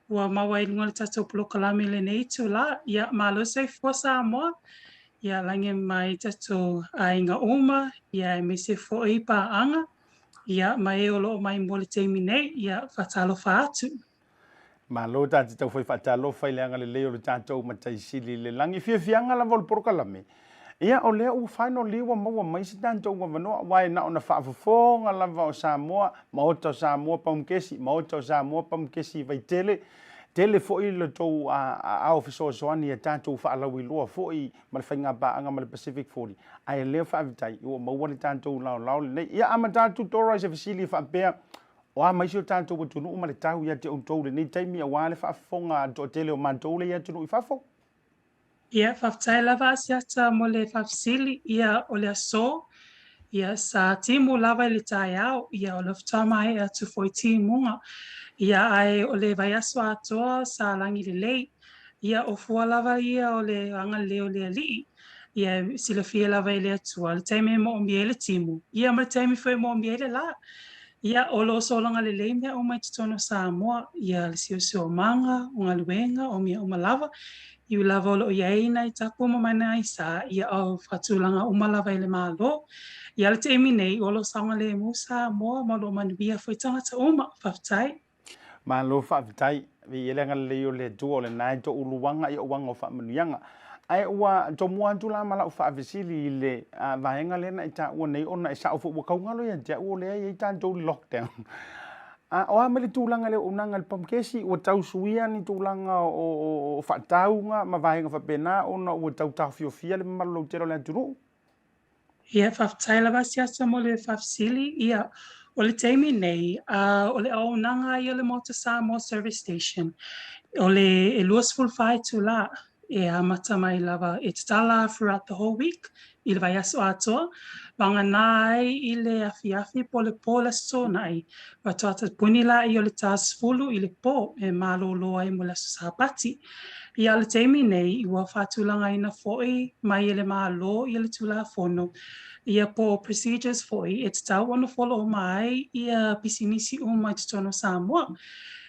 Ua maua I lunga le tātou polokalami le nei tu la. Ia malo soifo Samoa. Ia lange mai tātou ainga uma. Ia me se fo I paanga. Ia mai olo mai mo le teimi nei. Ia whatalo whaatu. Malo tātou tau whai whaatalo whai leanga le leo le tātou mataisili le langi fianga la vol prokalame. Ia o lea u whaino liwa maua mai si tātou wa wanoa wai na ona whaafafonga lava o Samoa, Maota o Samoa pamkesi, Maota o Samoa pamkesi vai tele foi le tau a ofiso soani e tātou whaalau I loa foi ma le whainga baanga ma le Pacific 40. Ai leo whaavitai, ua maua le tātou lau le nei. Ia ama tātou tora se fasili whaapea o a mai si o tātou wa tunu uma le tau ia te untou le nei taimi a wale whaafonga to tele o mantou le ia tunu I whaafo. Ia whaftai lava Asiata mo le whafsili ia o le aso. Ia sa timu lava I le tai au ia o le whamai a tu foi timunga. Ia ai o le vai aso atoa sa langi le lei. Ia o fua lava ia o le anga leo le alii. Ia sila fia lava I le atua. Le taime mo o miele timu. Ia ma le taime foi mo o miele la. Ia o lo solanga le lei mea o mai titono Samoa. Ia le sio manga, o ngaluenga, o mea o malava. Iu lava o lo iei nei tapu ma mana I sa. Ia o whatulanga o malava I le malo. Ia le taime nei o lo sanga le mo Samoa ma lo manuia foi tangata uma whaftai. Malo whaavitai, vi elenga le leo le tua o le nai to uluwanga I o wanga o whaamanuianga. Ai ua to muantu la mala o whaavisili le vaenga lena I ta ua nei ona I sa o fuwa kaungalo ia tia ua lea I tātou lockdown. O amele tūlanga le unanga le pamkesi ua tau suia ni tūlanga o whaataunga ma vaenga whapena ona ua tau Tauafiafioaana le malo tero le aturu. Ia whaftai lava Asiata mo le whafsili ia o le teimi nei o le aunanga ia le Maota Samoa Service Station o le luas fulfai tu la e amata mai lava e tala throughout the whole week I le vai aso atoa wanga nai I le afiafi po le po la so nai wa toata puni la I o le tas fulu I le po e malo loa I mo le sapati ia le teimi nei I ua whatulanga ina foi mai ele malo I le tula fono ia po procedures foi e tau ona follow mai ia pisinisi o mai titono Samoa.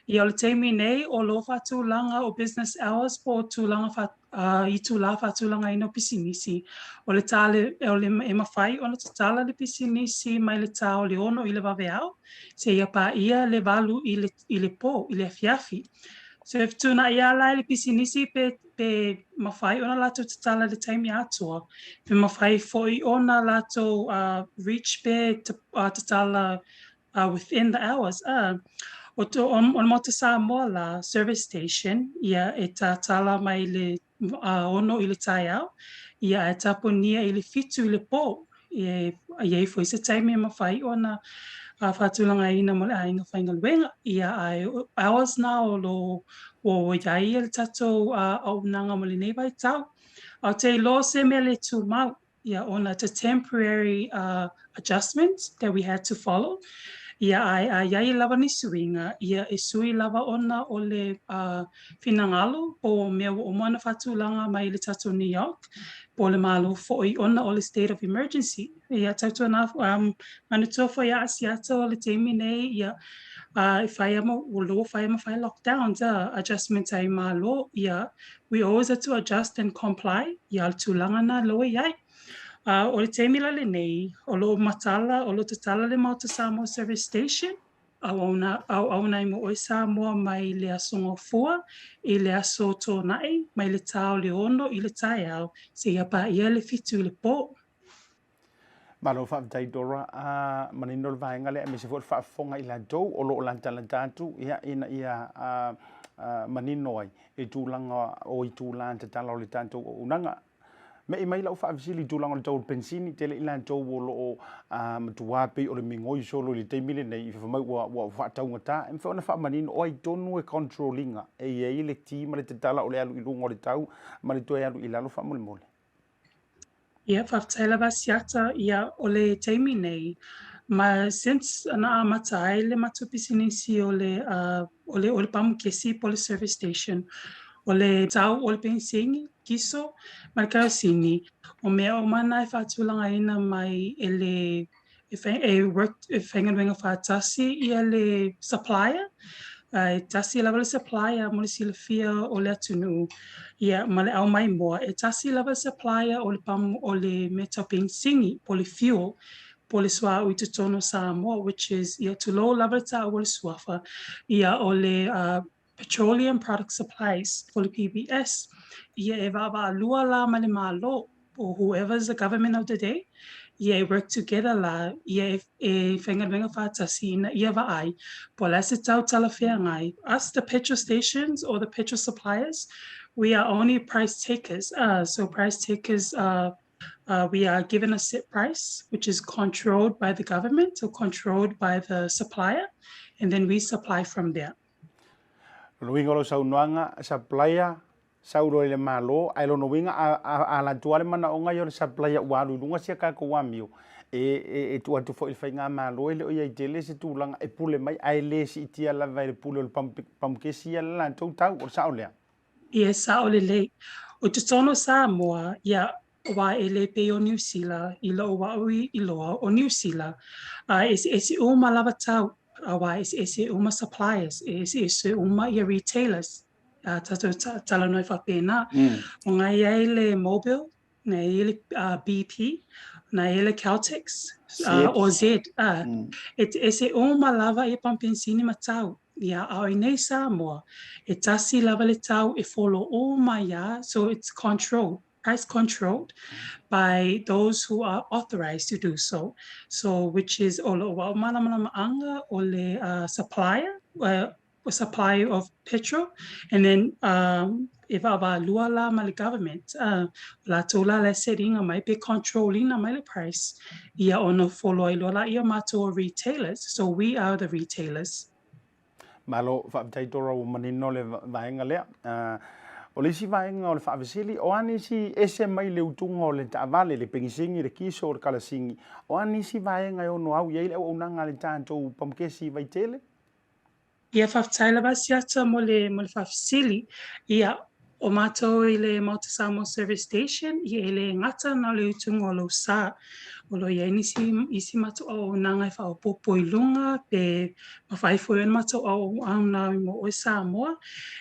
Ia o le teimi nei o lo whatulanga o business hours po tulanga I tula whatulanga ina pisinisi. O le tale o le e mawhai ona tala le pisinisi mai le tau le ono I le waweao. Se ia pa ia le valu I le po, I le afiafi. So if tuna ia lai le pisinisi pe mawhai ona lato tala le taimi atua. Pe mawhai foi ona lato reach pe tala within the hours. O to on Maota Samoa la service station ia e tala mai le ono I le tai au. Ia e taponia I le fitu I le po. Ia foi se taimi mawhai ona whatulanga ina mo le ainga whainga luenga. Ia ai hours na o lo o iai el tato au nanga mo le nei vai tau. O te lo se me le tu mau. Ia ona te temporary adjustments that we had to follow. Ia ai lava ni suinga, ia sui lava ona o le finangalo po mea o moana whatulanga mai le tato New York, po le malo fo'i ona o le state of emergency. Ia tautua na manutua fo ia Asiata o le teimi nei, ia if I am a lockdown, adjustment ai malo, ia we always have to adjust and comply, ia tulanga na loa iai. O le teimi lale nei, o lo matala, o lo tatala le Maota Samoa Service Station, au nai mo oi Samoa mai le aso ngofua, I le aso tōnai, mai le tau le ono, I le tai au, se ia pa ia le fitu le po. Malo whaatai dora a manino le vaenga le me se fo whaafonga I la dou o lo lantala tatu ia ina ia manino ai I tūlanga o I tūlanga tala o le tatu o unanga. Me I mai lau whaafisili tūlanga le tau pensini tele ila tau o lo matuape o le mingoi solo le teimile nei I whamau wa whaataunga tā. E mwhana wha manino o ai tonu e controllinga e iei le tima le tala o le alu I lungo le tau ma le tue alu I lalo wha mole mole. Ia whaftaila Asiata ia o le teimi nei, ma since ana amata ai le matupisinisi o le pamukesi po le service station, o le tau o le pensingi, kiso, ma le kaosini, o mea o mana e whaatulanga ina mai e whainganuenga whaatasi ia le supplier, tasi lava le supplier mo le silafia o le atunu ia ma le au mai moa e tasi lava le supplier o le pam o le metaping singi po le fuel po le swa o te tono Samoa, which is ia to low lava ta o le swafa ia o le petroleum product supplies po le PBS ia e va lua la ma le malo or whoever is the government of the day. Ia work together la ia e whainganuenga whaatasi na ia wa ai po la se tau talawhea ngai. Us, the petrol stations or the petrol suppliers, we are only price takers. So price takers, we are given a set price, which is controlled by the government or controlled by the supplier, and then we supply from there. Luingolo saunoanga supplier sauro le malo ai lo winga a la tuale mana o ngai o supplier wa lunga sia ka ko wamio e tu atu fo il fainga malo ele o ia tele se tulanga e pule mai ai le si tia la vai pule o pam ke sia la tau o saule Ia saole le o te tono Samoa ia wa ele pe o New Zealand I lo wa I lo o New Zealand ese o malava tau wa ese uma suppliers ese uma ia retailers tala noi whapena. O ngai ai le Mobile, ngai ele BP, ngai ele Caltex, o Z. Ese o malava e pampensini matau. Ia au nei Samoa, e tasi lava le tau e follow o maya, so it's controlled. Price controlled by those who are authorized to do so. So, which is olo wa mana anga o le supplier, a supply of petrol, and then if ava lua la ma le government, la tola le setting might be controlling na mai le price. Ia ono follow I lola ia mato retailers, so we are the retailers. Malo whaaptai tora o manino le vaenga lea. O le si vaenga o le whaafisili, o ani si ese mai le utunga o le taavale, le pengisingi, le kiso o le kalasingi. O ani si vaenga o no au yeile o unanga le tātou pamkesi vaitele? Ia whaftaila Asiata mo le whafisili, ia o mātou I le Maota Samoa Service Station, ia le ngata na le utunga o lo sa, o lo ia isi mātou o nanga I whaopopo I lunga, pe mawhaifo ena mātou o auna I mo o Samoa,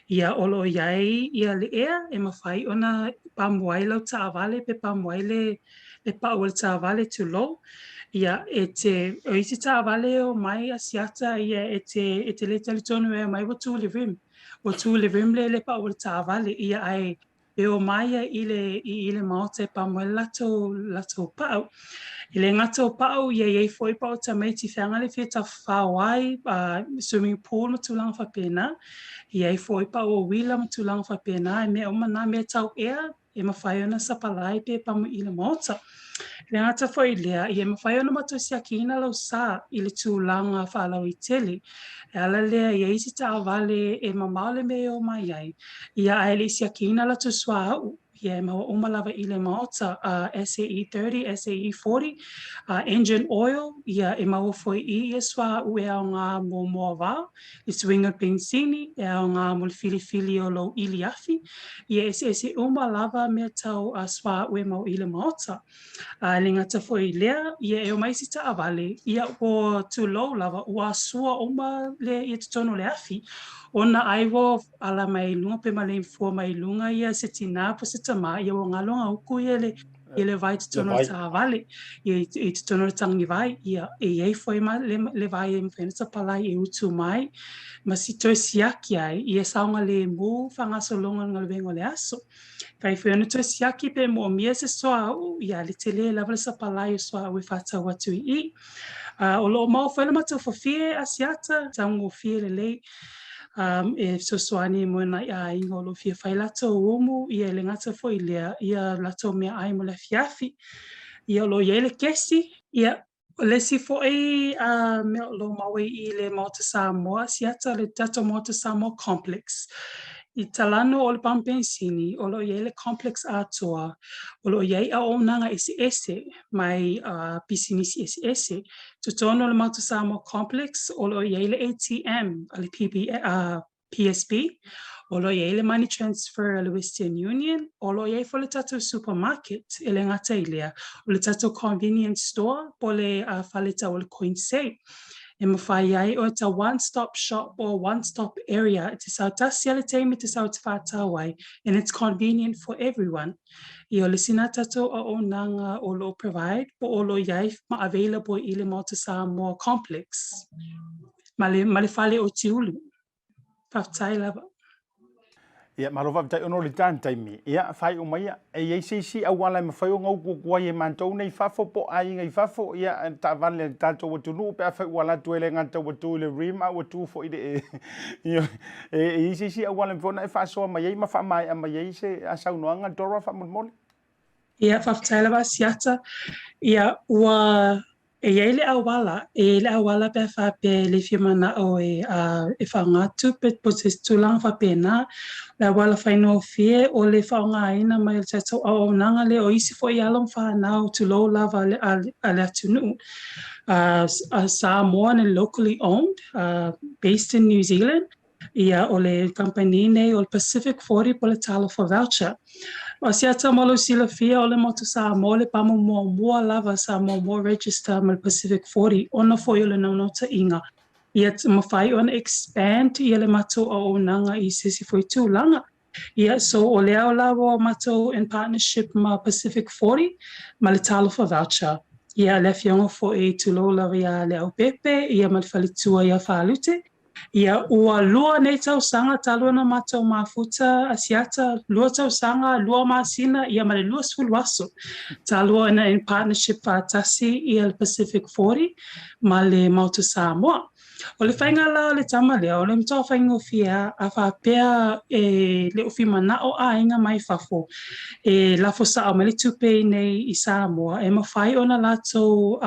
ia o lo iai ia le ea, e mawhai ona pamuai lau taavale, pe pamuai le pao le taavale tu lo, ia e te o isi taavale o mai Asiata ia e te le talitonu e mai wa tu le rim. O tu le rim le pa o le taavale ia ai e o mai I le Maota e pamoe lato pao. I le ngata o pao ia iei foi pao tamaiti whianga le whita whawai swimming pool ma tulanga whapena. Iei foi pao o wila ma tulanga whapena e mea o mana mea tau ea e mawhai ona sapalai pe pamoe I le Maota. Le ngata foi lea, I e mawhai ona mato si akina lau sa I le tūlanga whaalau I tele. E ala lea, I isi ta awale e mamau le mea o mai ai. Ia aile si akina la tu swa au. Ia maua umalava i le Maota, SAE 30, SAE 40, engine oil, ia e maua foi i swa ue au ngā mo wau, i swinga benzini, e au ngā mo fili o lo ili afi, ia ese umalava mea tau swa ue mau i le Maota. Le ngata foi lea, ia e o maisi ta avale, ia o tu low lava, ua sua oma le ia tutono le afi, ona aiwo ala mai lunga pe mai fua mai lunga ia se tina po se tama ia o ngalonga uku ia le vai tutono ta avale, ia i tutono tangi vai, ia e iei foi ma le vai e mwhenata palai e utu mai, ma si toi siaki ai, ia saunga le mu whangaso longa ngalwengo le aso. Kai whiana toi siaki pe mo mia se soa au, ia le tele lava sa palai o soa ue whata watu i. O lo mau whaila mata whawhie asiata, taungo fie le lei, e sosoani mo na ia ingo lo fie whailato umu, ia le ngata foi lea, ia lato mea ai mo le fiafi, ia lo iele kesi, ia le si foi mea lo maui i le Maota Samoa, siata le tato Maota Samoa complex. I talano o le pampensini, o lo iele complex atoa, o lo iei a o nanga ese mai pisinisi ese, tutono le Maota Samoa complex, o lo iele ATM, ale PSB, o lo iele money transfer ale Western Union, o lo iei fo le tato supermarket, ele ngata ilea, o le tato convenience store, po le faleta o le Coinsay. E mawhai ai o ta one-stop shop or one-stop area te sau tasi ale teimi te sau te whātawai, and it's convenient for everyone. I o le sina tato o nanga o lo provide, po o lo iai ma available i le Maota Samoa complex. Ma le whale o tiulu. Whaftai lava. Ia marova tai ono le tan taimi. Ia fai o mai e ia si awala me fai o ngau ko ia mantou nei fafo po ai ngai fafo ia ta vale tato o tunu pe fai wala tuele ngata o tu le rima o tu fo ide. Ia e si awala fo na fa so mai ma fa mai mai se asau no anga dora fa mo. Ia whaftai lava siata. Ia ua e le awala pe fa pe le firmana o e whangatu pe po se tulang fa pena le awala whaino fie o le whaonga ina mai le tato o nanga le o isi fo i along whanau tu lo lava ale atunu. Samoa and locally owned, based in New Zealand. Ia o le company nei o le Pacific 40 po le talo for voucher. O siata malo sila fia o le Maota Samoa le pamo mua lava Samoa register ma le Pacific 40 ona foi o le naunota inga. Ia mawhai ona expand ia le mato o nanga i sisi foi tūlanga. Ia so o lea o lawa mato in partnership ma Pacific 40 ma le talo for voucher. Ia le fionga foi tulo lava ia le au pepe ia ma le whalitua ia whalute. Ia ua lua nei tau sanga talua na matau mafuta asiata lua tau sanga lua masina ia male lua sfuluaso talua na in partnership fatasi ia le Pacific 40 ma le Maota Samoa. O le whainga lao le tama leo, o le mtoa whaingo fia a whapea le ufi mana o a inga mai fafo. E lafo sa o mele tupe nei i Samoa, e mawhai o na lato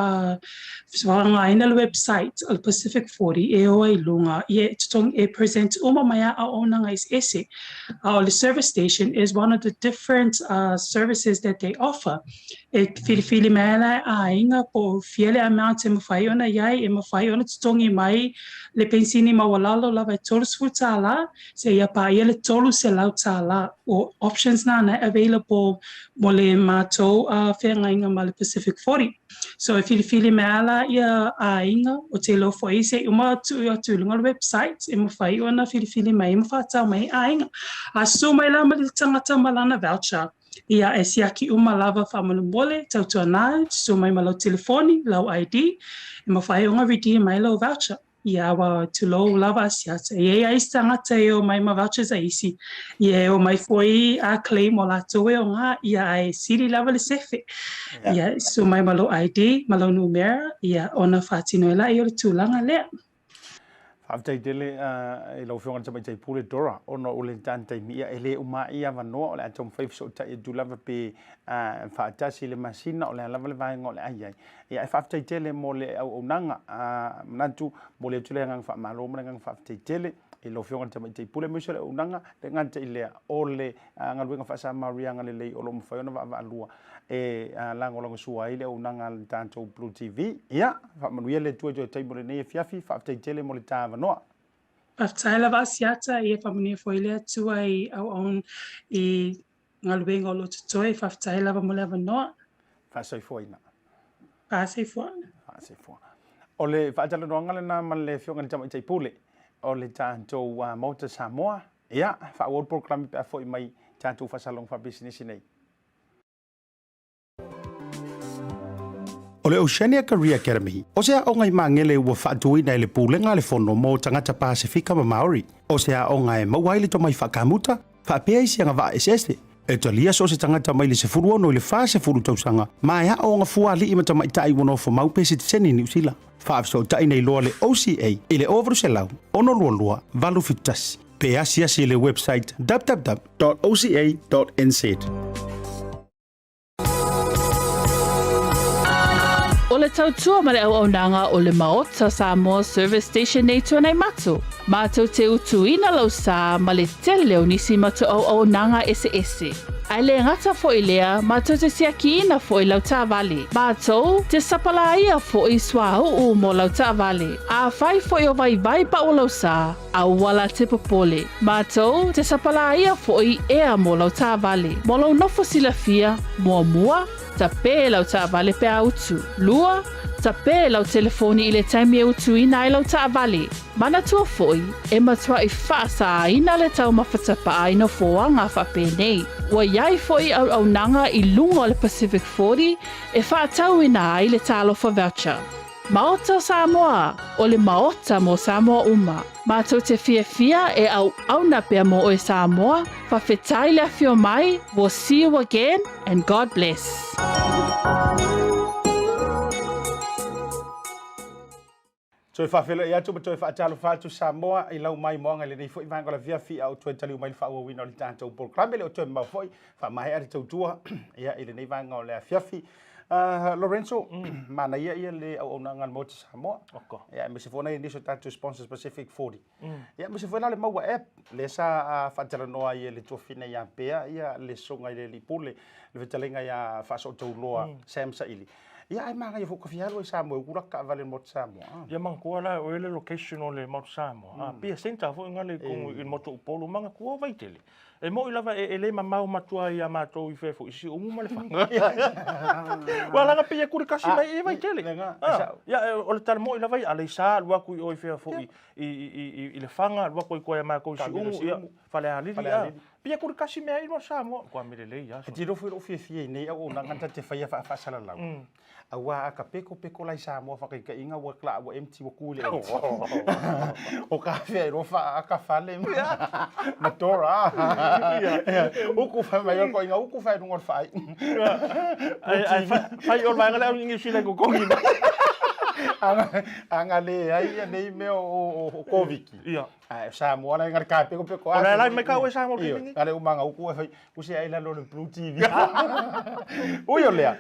whanga ina le website o le Pacific 40 e oa i lunga, e tutong e present uma maya a onanga is ese. O le service station is one of the different services that they offer. E whiriwhiri mele a inga po fiele amount e mawhai ona iai, e mawhai ona tutongi mai le pensini mawalalo lava e tolu sfu tāla, se ia pa ia le tolu se lau tāla, o options nana available mo le mātou whenga inga ma le Pacific 40. So if whiriwhiri meala ia a inga o te lofo i se uma atu lunga website, e mawhai ona whiriwhiri mai, e mawhatau mai a inga. A so mai la ma le tangata malana voucher. Ia e siaki uma lava whamanu mole, tautua nā, so mai ma lau telefoni, lau ID, e mawhai onga redeem mai lau voucher. Ia wa tu lo lava asiata. Ia ia ista ngata e o mai ma vouchers a isi. Ia o mai foi a claim o la toe o ngā, ia ai siri lava le sefe. Ia so mai ma lau ID, ma lau numera, ia ona whatino e la i o le tūlanga lea. After dele e lo fiona tama tai pule dora ono o le tantai mia e le uma ia vanoa o le atom 5 so tai du lava pe fa tasi le masina o le lava le vai ngole ai ia e after dele mo le o nanga nantu mo le tule ngang fa malo mo ngang fa tele e lo fionga te mai te pule mo sele unanga te ngante ile ole ngaluenga fa sa maria ngale le o lo mfa ona va lua e lango lango sua ile unanga tanto BluTV ia fa manuia le tu jo table ne fiafi fa te tele mo le tava no Whaftaila wa asiata e whamania whoilea tua i au on i ngaluenga o lo tutoi whaftaila wa molewa noa. fa sai foina Pase fuana. fa sai fo ole fa tala no ngale na male fionga te mai te pule ole tanto Maota Samoa ia fa world program pe foi mai tanto fa salong fa business nei o le Oceania Career Academy. O sea o ngai mangele ua whaatuina e le pūlenga le whono mō tangata Pasifika ma Maori. O sea o ngai mauaile to mai whakamuta, whaapea anga wa esese. E to lia so se tangata mai le se furu no le fa se furu tausanga. Mai ha o nga fua li imata mai tai wono fo mau pesi tseni New Zealand. Whaafso tai nei loa le OCA i le overu se lau. Ono lua valu fitas. Pea si le website www.oca.nz. O le tautua ma le auaunanga o le Maota Samoa Service Station nei tuanai matu. Mātou te utuina lau sa ma le tele o nisi matu auaunanga ese. Ai le ngata fo i lea, mātou te siakiina fo i lau tāwale. Mātou te sapalaia fo i swahuu mo lau tāwale. A whai fo i o vai pa o lau sa, a wala te popole. Mātou te sapalaia fo i ea mo lau tāwale. Mo lau nofo silafia, mua, ta pē lau tāwale pe autu. Lua, ta pē lau telefoni i le taimi e utu ina i lau tāwale. Mana tua foi, e matua i whaasa ina le tau mawhatapa a ino foanga whape nei. Wa iai foi au nanga i lunga o le Pacific 40 e whaatau ina ai le talofa voucher. Maota Samoa, o le Maota mo Samoa uma. Mātou te fia e au na pia mo o Samoa, whawhetai le afio mai, we'll see you again and God bless. Toi whawhelo i atu, toi whaatalo whātu Samoa i lau mai moanga le nei fwoi vangala via fi au toi taliu mai wha ua wina o le tātou programme le o toi mau fwoi wha mahe ari tautua ia i le nei vanga o le fiafi. Lorenzo, mana ia le au nanga Maota Samoa. Ia me se fona i niso tātou sponsors Pacific 40. Ia me se fona le Maua App le sa whaatala noa i le tofina ia pea ia le songa i le lipule le vitalenga ia whaso tauloa Saili. Ia ai manga ia fokafialo i Samoa uraka vale Maota Samoa. Ia mangkua la o ele location o le Maota Samoa. Pea senta fo ngale kongu i moto upolo manga kua vaitele. E mo ilava e le mamau matua i amato i fefo isi o mumale fanga. Wala nga pia kuri kasi mai e vaitele. Ia o le tala mo ilava i ale sa lua kui o i fefo i le fanga lua kui koe mai ko isi umu ia fale alili. Pia kuri kasi mea i no Samoa. Kua mirele ia. E tiro fui rofie fie nei au nganta te whaia whaasala lau. Awa aka peko lai Samoa whakaika inga wa kla wa empty wa kule. O ka fia i rofa aka fale. Matora. Uku fai mai ko inga uku fai ngor fai. Ai ol vai ngala ngi sila ko kongi. Anga le ai nei me o koviki. Ia. Samoa na ngar ka peko. Ora lai mai ka o Samoa pingi. Kale umanga uku fai usi ai la lo BluTV. Uyo lea.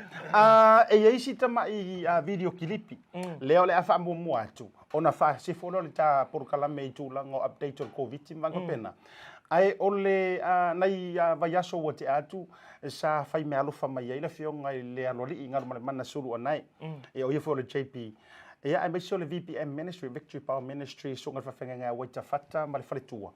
E isi tama i video kilipi. Leo le afa mo atu. Ona fa se fono le ta porkala me tu lango update on COVID manga pena. Ai ole nai vaiaso o te atu sa fai me alofa mai ai la fionga i le aloli i ngar mana suru anai. E o ifo le JP. E ai me so le VPM Ministry, Victory Power Ministry, so ngar fa fenga waita fata ma le faletua.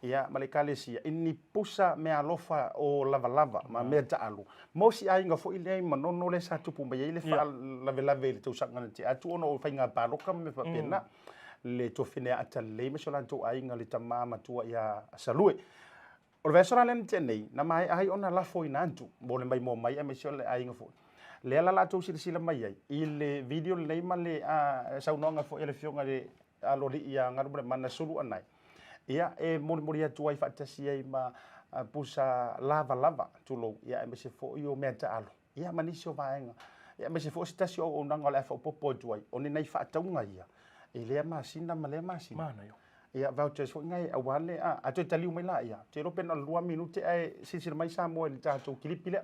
Ia malekalesia ini pusa me alofa o lava ma me taalu mosi ai nga fo ile manono le sa tupu mai ile fa lave le tusanga te atu ono fa nga paloka me fa pena le tofine atale me sola to ai nga le tamama tua ia salue o le sora len tenei na mai ai ona la fo inantu mo le mai mo mai me sola ai nga fo le la to sila mai ai ile video le mai le sa unonga fo ile fionga le alori ia ngaru mana sulu anai. Ia e mori atu ai fatasi ai ma pusa lava tulo ia e se fo io meta alo ia manisi o vaenga ia me se fo stasi o nanga le fo popo tuai oni nei fataunga ia e le masina ma le masina mana yo ia vouchers fo ngai awale a to taliu mai la ia te ropen al 2 minute ai sisi mai Samoa le tato kilipile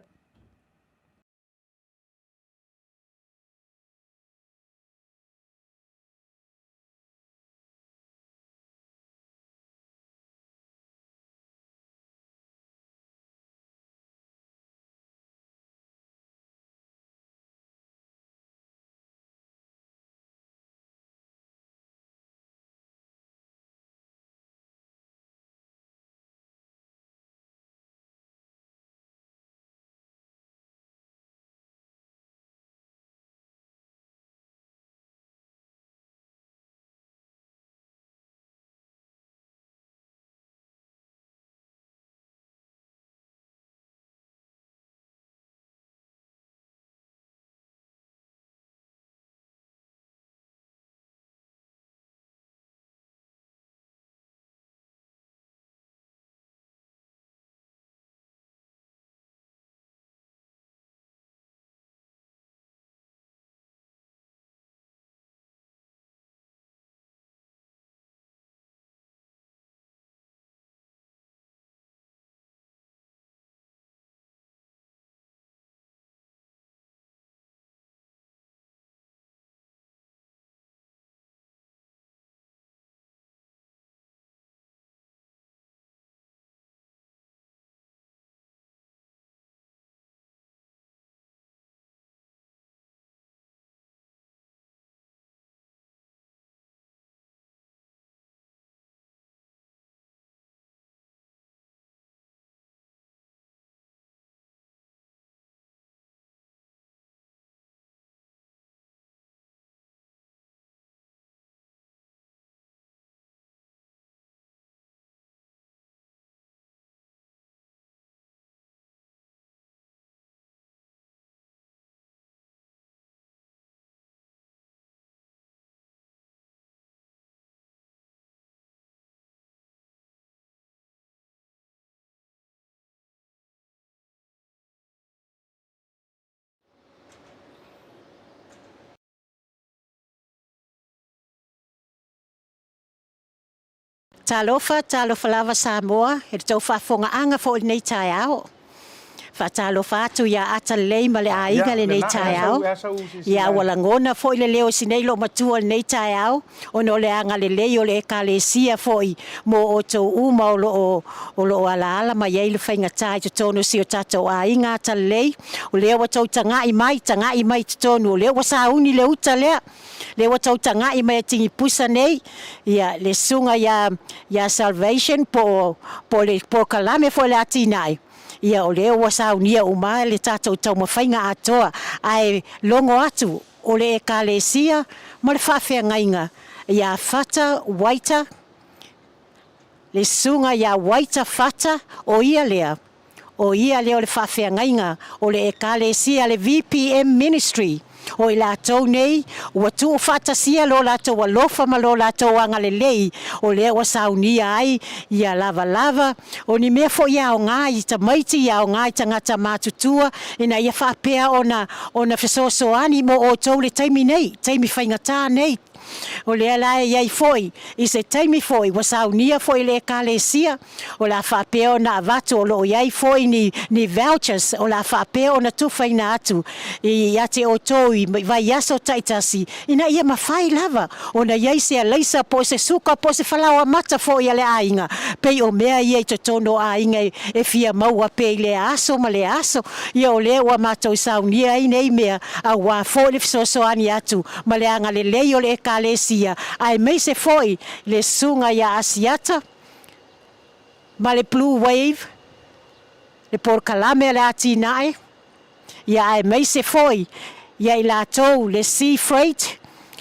Talofa lava Samoa, e tau whaafongaanga fo i nei tai ao. Whatalofa atu ia ata lei ma le ainga le nei tai ao. Ia walangona fo i le leo si nei lo matua le nei tai ao. Ono le anga le lei o le ekalesia fo i mo o tau uma o lo ala ma iei le whainga tai to tono si o tato ainga ata lei. O leo wa tau tangai mai to tono. O leo wa sauni le uta lea. Le wa tau tangai mai tingi pusa nei. Ia le sunga ia salvation po kalame fo le atinai. Ia o leo wa saunia uma le tatou tau mawhainga atoa ai longo atu o le ekalesia ma le whawhiangainga ia fata waita le sunga ia waita fata o ia lea o le whawhiangainga o le ekalesia le VPM ministry o i lātou nei, ua tu o whatasia lo lātou wa lofa ma lo lātou anga le lei, o lea wa saunia ai, ia lava, o ni mea fo ia o ngai, ta maiti ia o ngai tangata mātutua, ina ia whapea ona whesosoani mo o tau le taimi nei, taimi whaingatā nei, o lea lae iai foi, i se taimi foi, wa saunia foi le ekalesia, o la whapea ona avatu, o lo iai foi ni vouchers, o la whapea ona tuwhaina atu, i ate o tau, vai aso taitasi, ina ia mawhai lava, ona iai se alaisa po se suka, po se whalawa mata foi a le ainga, pei o mea iai to tono ainga e fia maua pei le aso, ma le aso, ia o lea wa matou saunia ai nei mea, a wa foi le fisosoani atu, ma le anga le lei o le ekalesia, ai mei se foi le sunga ia Asiata, ma le Bluwave, le porkalame le atinae, ia ai mei se foi, ia i lātou le Sea Freight,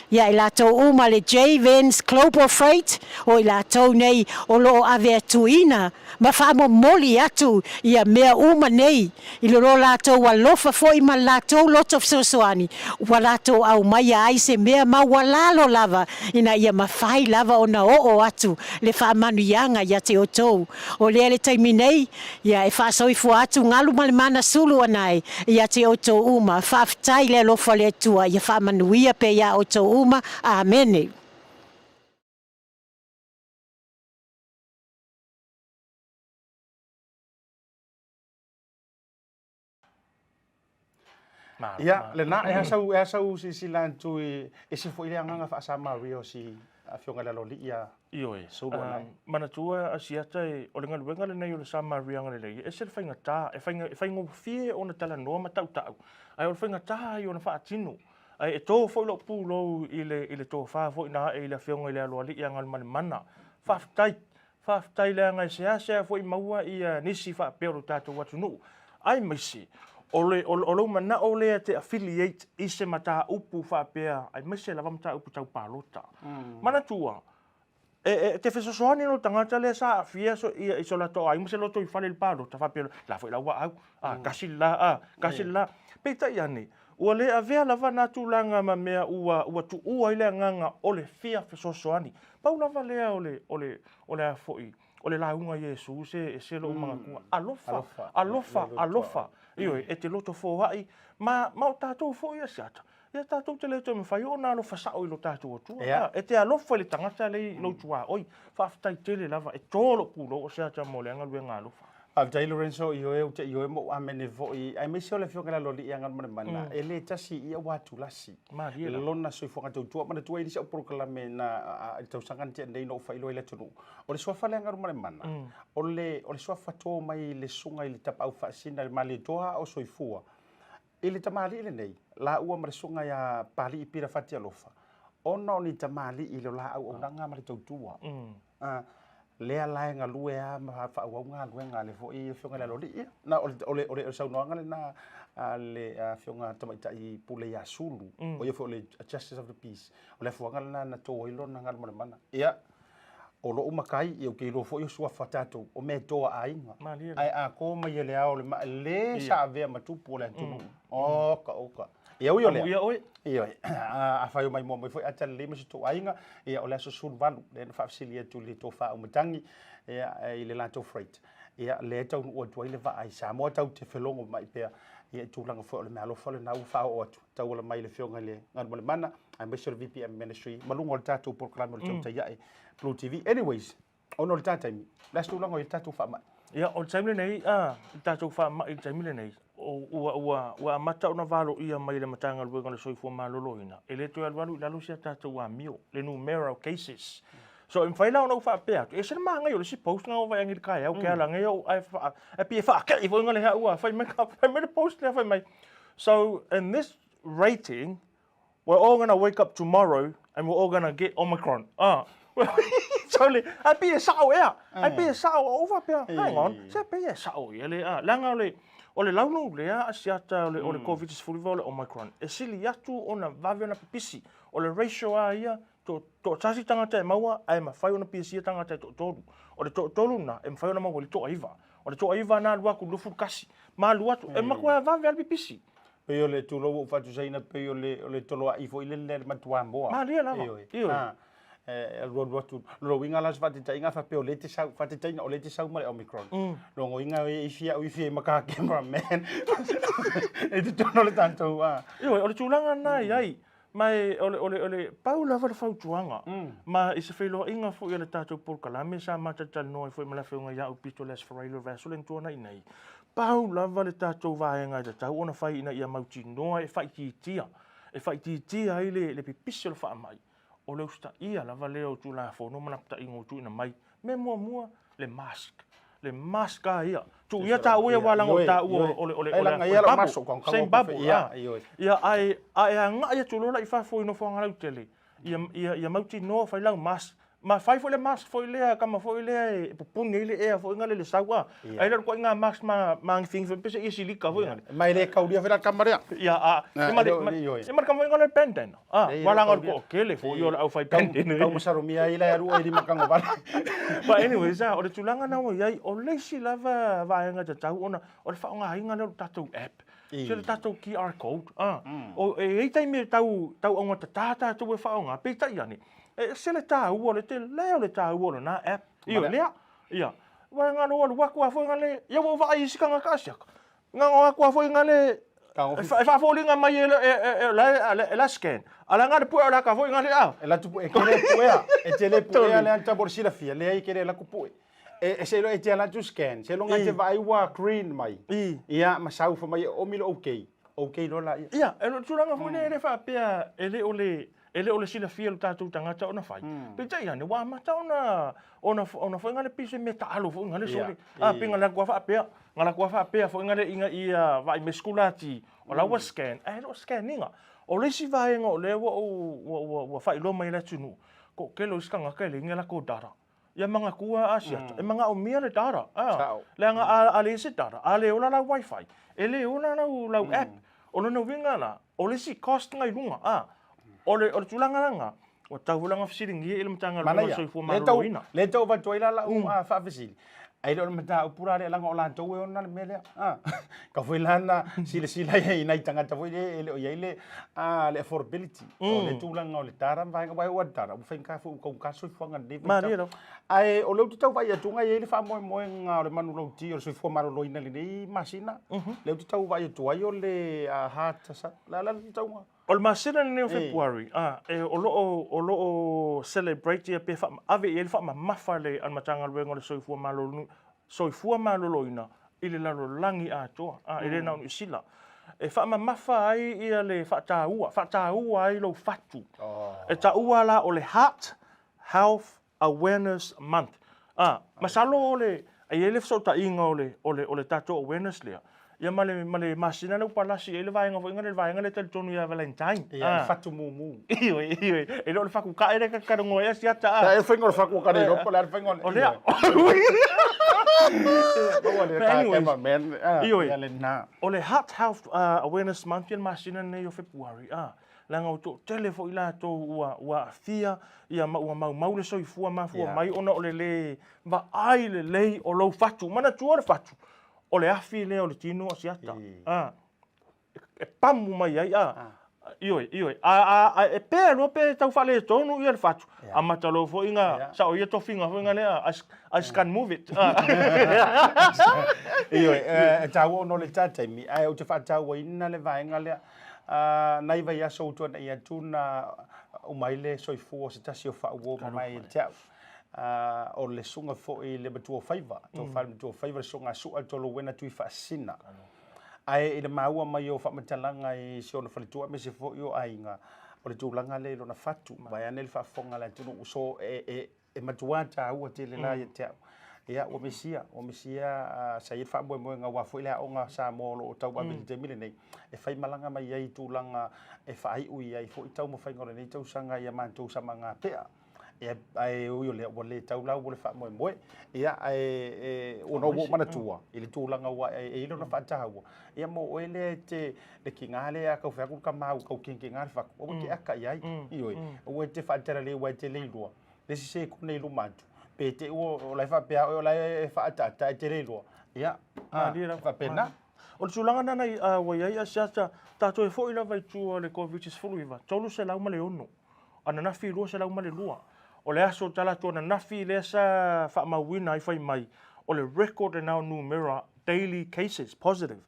ia i lātou uma le J-Vans Global Freight, o i lātou nei o lo ave tuina, ma whaamo moli atu, ia mea uma nei, i loro lātou wa lofa foi ma lātou loto fsosoani, wa lātou au mai ai se mea ma walalo lava, ina ia mawhai lava o na o atu, le whaamanu ianga ia te otou, o lea le taimi nei, ia e whaasoifu atu ngalu ma le mana sulu anai, ia te otou uma, whaaftai le lofa le tua, ia whaamanuia pe ia otou uma, amene. Ia, le na e hasau si lantu e se foi le anga fa sa Mario si a fionga la loli ia. Ioe. So bona. Manatua Asiata o le ngaluenga le nei o le sa Mario anga le lei. E se le fainga ta, e fainga fie ona tala noa ma tau. Ai o le fainga ta i ona fa atino. Ai e tō foi lo pulo i le tō fa foi na e le fionga le alo ali anga le mana. Faftai le anga se foi maua i nisi fa pero tato watu no. Ai maisi. O mana o le te affiliate i se mata upu whapea, ai mese lava mata upu tau palota. Mana tua, te whesosoani no tangata le sa fia so i so la toa, ai mese loto i whale il palota, whapea la fwoi la wa au, kasi la, peita i ane, ua le a vea lava na tūlanga ma mea ua tu ua i le nganga o le fia whesosoani. Pau lava lea o le a fwoi, o le launga Yesu se lo mga kua, alofa. Ioi, e te loto fōhai, ma o tātou fōi Asiata. Ia tātou te leto me whai o nā lo whasao i lo tātou atua. E te alofa i le tangata lei lo tua. Oi, whaafitai tele lava, e tōlo pūlo o Asiata mo le angalue ngā alofa. Avtai Lorenzo ioe mo amene voi ai me sole fio kala loli anga mana e le tasi ia watu lasi le lona soi fo ngatu tua mana tua i sa proclame na tau sangan te nei no fa ilo ile tunu o le sofa le anga mana o le sofa to mai le sunga i le tapa au fa sina le mali toa o soi fua ile tamali ile nei la ua mare sunga ya pali i pira fati alofa ona ni tamali ile la au nanga mari tau tua lea lai nga lue a ma fa wa nga lue nga le fo i fionga le loli na ole sa no nga le na le fionga tamaita i pule ya sulu o ye fo le justice of the peace ole fo nga na to i lo nga mana ia o lo umakai i o ke lo fo i sua fatato o me to ai ai a ko ma ye le a ole ma le sa ve ma tu pole tu oka ia ui ole ia a fai mai mo foi ata le me to ainga ia ole so sul valu le fa fasilia tu le to fa o matangi ia i le lato freight ia le tau o to ile va ai sa mo tau te felongo mai pe ia tu langa fo le malo fo le na u fa o tu tau le mai le fionga le ngal mana ai me sur VPM ministry malungo le tatu proclame le tau ia BluTV anyways Ono le tatai. La stu lango i tatu fa mai. Ia o taimile nei tatou fa mai taimile nei. Ua mata ona valo ia mai le matanga luenga le soifua maloloina. E le toi alwalu i lalo sia tatou a mio. Le numero cases. So in faila ona fa pea. E se manga yo le si post nga ova yangi kai au ke ala ngai au ai fa e pia fa ke i vonga le ha ua fa me post le fa mai. So in this rating we're all going to wake up tomorrow and we're all going to get Omicron. Totally. I be a sao ea. I be a sao over pea. Hang on. Se be a sao ia le a. Langa o le launu le a asiata o le COVID is fully le Omicron. E sili atu ona vavi ona pipisi. O le ratio a ia to tasi tangata e maua ai ma fai ona pisi tangata e to tolu. O le to tolu na e fai ona maua le to aiva. O le to aiva na lua ku lufu kasi. Ma lua tu e makua vavi al pipisi. Pe le tulo o fatu saina pe le tolo ai fo ile le matua moa. Ma lia lava. Io. Lo lo winga las fatu tainga fa pe le te sau fatu taina o le te sau ma Omicron. Lo ngoinga e fia maka cameraman. E te tono le tanto wa. Io o le tulanga nai ai. Mai ole Paula va fa tuanga. Ma i se felo inga fo ile tato por kalame sa mata tal no fo mala fe nga ya pistoles for rail vessel en tona nei. Paula va le tato va nga ta tau ona fai ina ia mauti noa e fai tia. E fai tia ile le pipisol fa mai. O le usta ia la valeo tu la fo no mana ta ingo tu ina mai. Me mua le mask. Le mask ia. Tu ia ta ua wala ngo ta ole. Ai langa ia la maso kon kan. Sem babu ia. Ia ai nga ia tu lola i fa fo no fo nga tele. Ia mauti no fai lang mask. Ma fai fo le mask fo ile kama fo ile pupun ile e fo ngale le sawa. Ai le ko nga mask ma thing fo pese isi lika fo ngale. Mai le Claudia vera kamera. Ia ma kama ngale penden. Wala ngor ko kele fo yo au fai penden. Kau masaro mia ile aru e di makango bala. But anyways, o le tulanga na mo yai o le si lava va nga ta tau ona o le fa nga hinga le tatou app. Se le tatou QR code. O e taimi tau onga tata tu e fa nga pe tai ani. E se le tau o le te leo le tau o na app. Io lea. Ia. Wa nga no wa ku fo nga le ia wo va isi ka nga kasia. Nga wa ku fo nga le fa fo linga mai la scan. Ala nga pu ala ka fo nga le a. La tu e kere puea. E te le puea le anta por sila fia. Le ai kere la ku e se lo e te ala tu scan. Se lo nga te vai wa green mai. Ia ma sau fo mai o milo okay. Okay lo la. Ia, e lo tulanga fo le fa pea ele ole sila fia tatu tangata ona fai. Pe tai ane wa mata ona fo ngale pise me talo fo ngale sole. Pinga la kwa fa pea. Ngala kwa fa pea fo ngale inga ia vai me skulati. Ola wa scan. E lo scanninga. O le si vai ngo le wa fai lo mai la tunu. Ko ke lo skanga ke le ngela ko dara. Ia manga kua asiata. E manga o mia le dara. Le anga ale se dara. Ale ola la wifi. Ele ola la app. Ola no vinga la. O le si cost ngai lunga. Ole tulanga nga. O tau langa fisiringi ele matanga lo so fu maroina. Le tau va toila la fa fisili. Ai lo mata upura le langa ola tau e ona mele. Ka foi lana sila ia ina tanga tau ele o ile le affordability. Le tulanga o le tara vai ga vai o tara. U fenka fu ko ka so fu nga de. Ai o lo tau vai atunga ele fa mo nga le manu lo ti o so fu maroina le ni masina. Le tau vai tu ai o le hat sa la tau. O le masina ni February, o lo celebrate ia pe fa ave ele fa mafa le an matanga luenga le soifua maloloina ile la langi a toa ile na sila e fa mafa ai ia le fa taua ai lo fatu e taua la o le Health Awareness Month masalo le ai ele so ta inga o le tato awareness le ia male masina no palasi ele vai nga le tonu ia Valentine fatu mumu io e lo fa ku ka ele ka ngo ia sia ta e fa ngor fa ku ka ro polar fa ngor o le o le Health Awareness Month in masina nei o February langa o to telefo ila to wa fia ia mau le soifua mafua mai ona o le va ai le o lo fatu mana tuore fatu o le afi le o le tino Asiata. E pamu mai ai Ioi. E pe no pe tau fale tonu ia le fatu. A matalo fo inga sa o ia tofinga fo inga le I can move it. Ioi, tau no le tatai mi ai o te fatau ina le vaenga le nai vai aso tu na ia tuna o mai le soifua se tasi o fa o mai tau. o le sunga fo i le matua faiva to fa matua faiva sunga su al tolo wena tui fa sina ai i le maua mai o fa matalanga i se ona falitua me se fo yo ainga o le tūlanga le lo na fatu vai ane le fa fonga la tunu so e matua ta ua te le la te ia o mesia sai fa mo nga wa fo ile o nga sa mo lo tau ba mil te mil nei e fai malanga mai ai tūlanga e fa ai ui ai fo i tau mo fai ngore nei tau sanga ia man tau sa manga pea ai o le wale tau lau le fa mo ia ai o no mana tua ile tūlanga wa e ile na fa tawa ia mo ele te le kingale a ka fa ku ka mau ka kinga fa o ke aka ia ioi o te fa tera le wa te le lo le se ku nei lo matu pe te o la fa pe o la fa ta te le lo ia fa pena o le tūlanga nana i wa ia Asiata tato e fo ila vai tu le covid is fulu iva tolu se lau male ono ana na fi lo se lau male lua o le aso tala tona nafi le sa fa mawina I fai mai o le record and now numera daily cases positive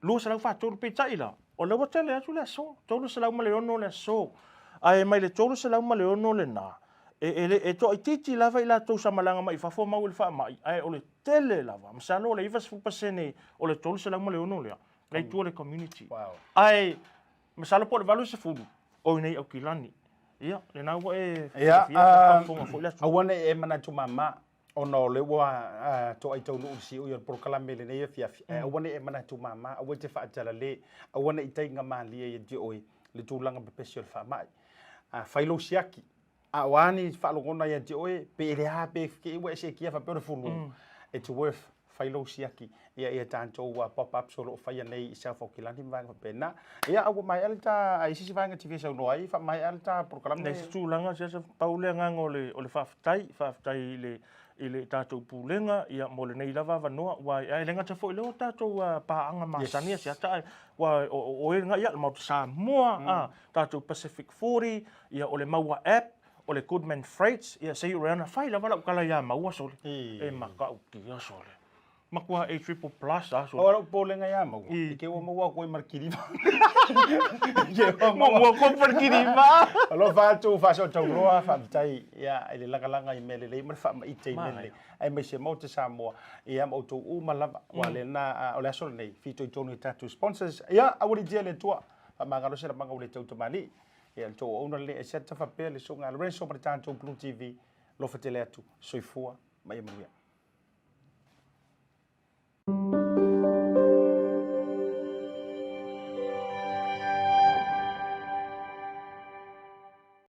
lu sa fa tolu pe taila o le wata le aso le so tolu sa ma le ono le so ai mai le tolu sa ma le ono le na e to I titi lava ila to sa malanga mai fa fo mau le fa mai ai o le tele lava masalo le ivas fu pasene o le tolu sa ma le ono le tu le community ai masalo po le valu se fu o nei au kilani ia le na wa e awana e mana tu mama ono le wa to ai tau no si o proclame le nei fia awana e mana tu mama awa te fa tala le awana I tai nga mali e di oi le tulanga be special fa mai failo siaki awani fa lo ngona ya di oi pe le ha pe ke wa se kia fa pe fulu it's worth failo siaki ia tanto wa pop up solo fa ya nei sa fo kilani va pena ia awu mai alta ai sisi vanga TV so no ai fa mai alta program nei tu langa se paule nganga o le fa tai le ile tato pulenga ia mo le nei lava va no wa ai lenga te fo le tato pa anga masani se ata wa o nga ia mo Samoa tato Pacific 40 ia o le Maua App o le Goodman Freight ia sei rana fai lava la kala ia Maua so e maka o kia so makua a triple plus so ora polenga ya mo ke o mo ko markiri mo ko markiri ma alo fa tu fa so tau roa fa tai ya ile langa I mele le mar fa I te mele ai me se mo te Samoa ia mo tu u malava wale na ole so nei fito tonu tatu sponsors ia awuri dia le tua mangalo se manga ule tau mani ia to ona le Asiata fa pe le so nga Lorenzo Kaisara BluTV lo fatele atu soifua mai manuia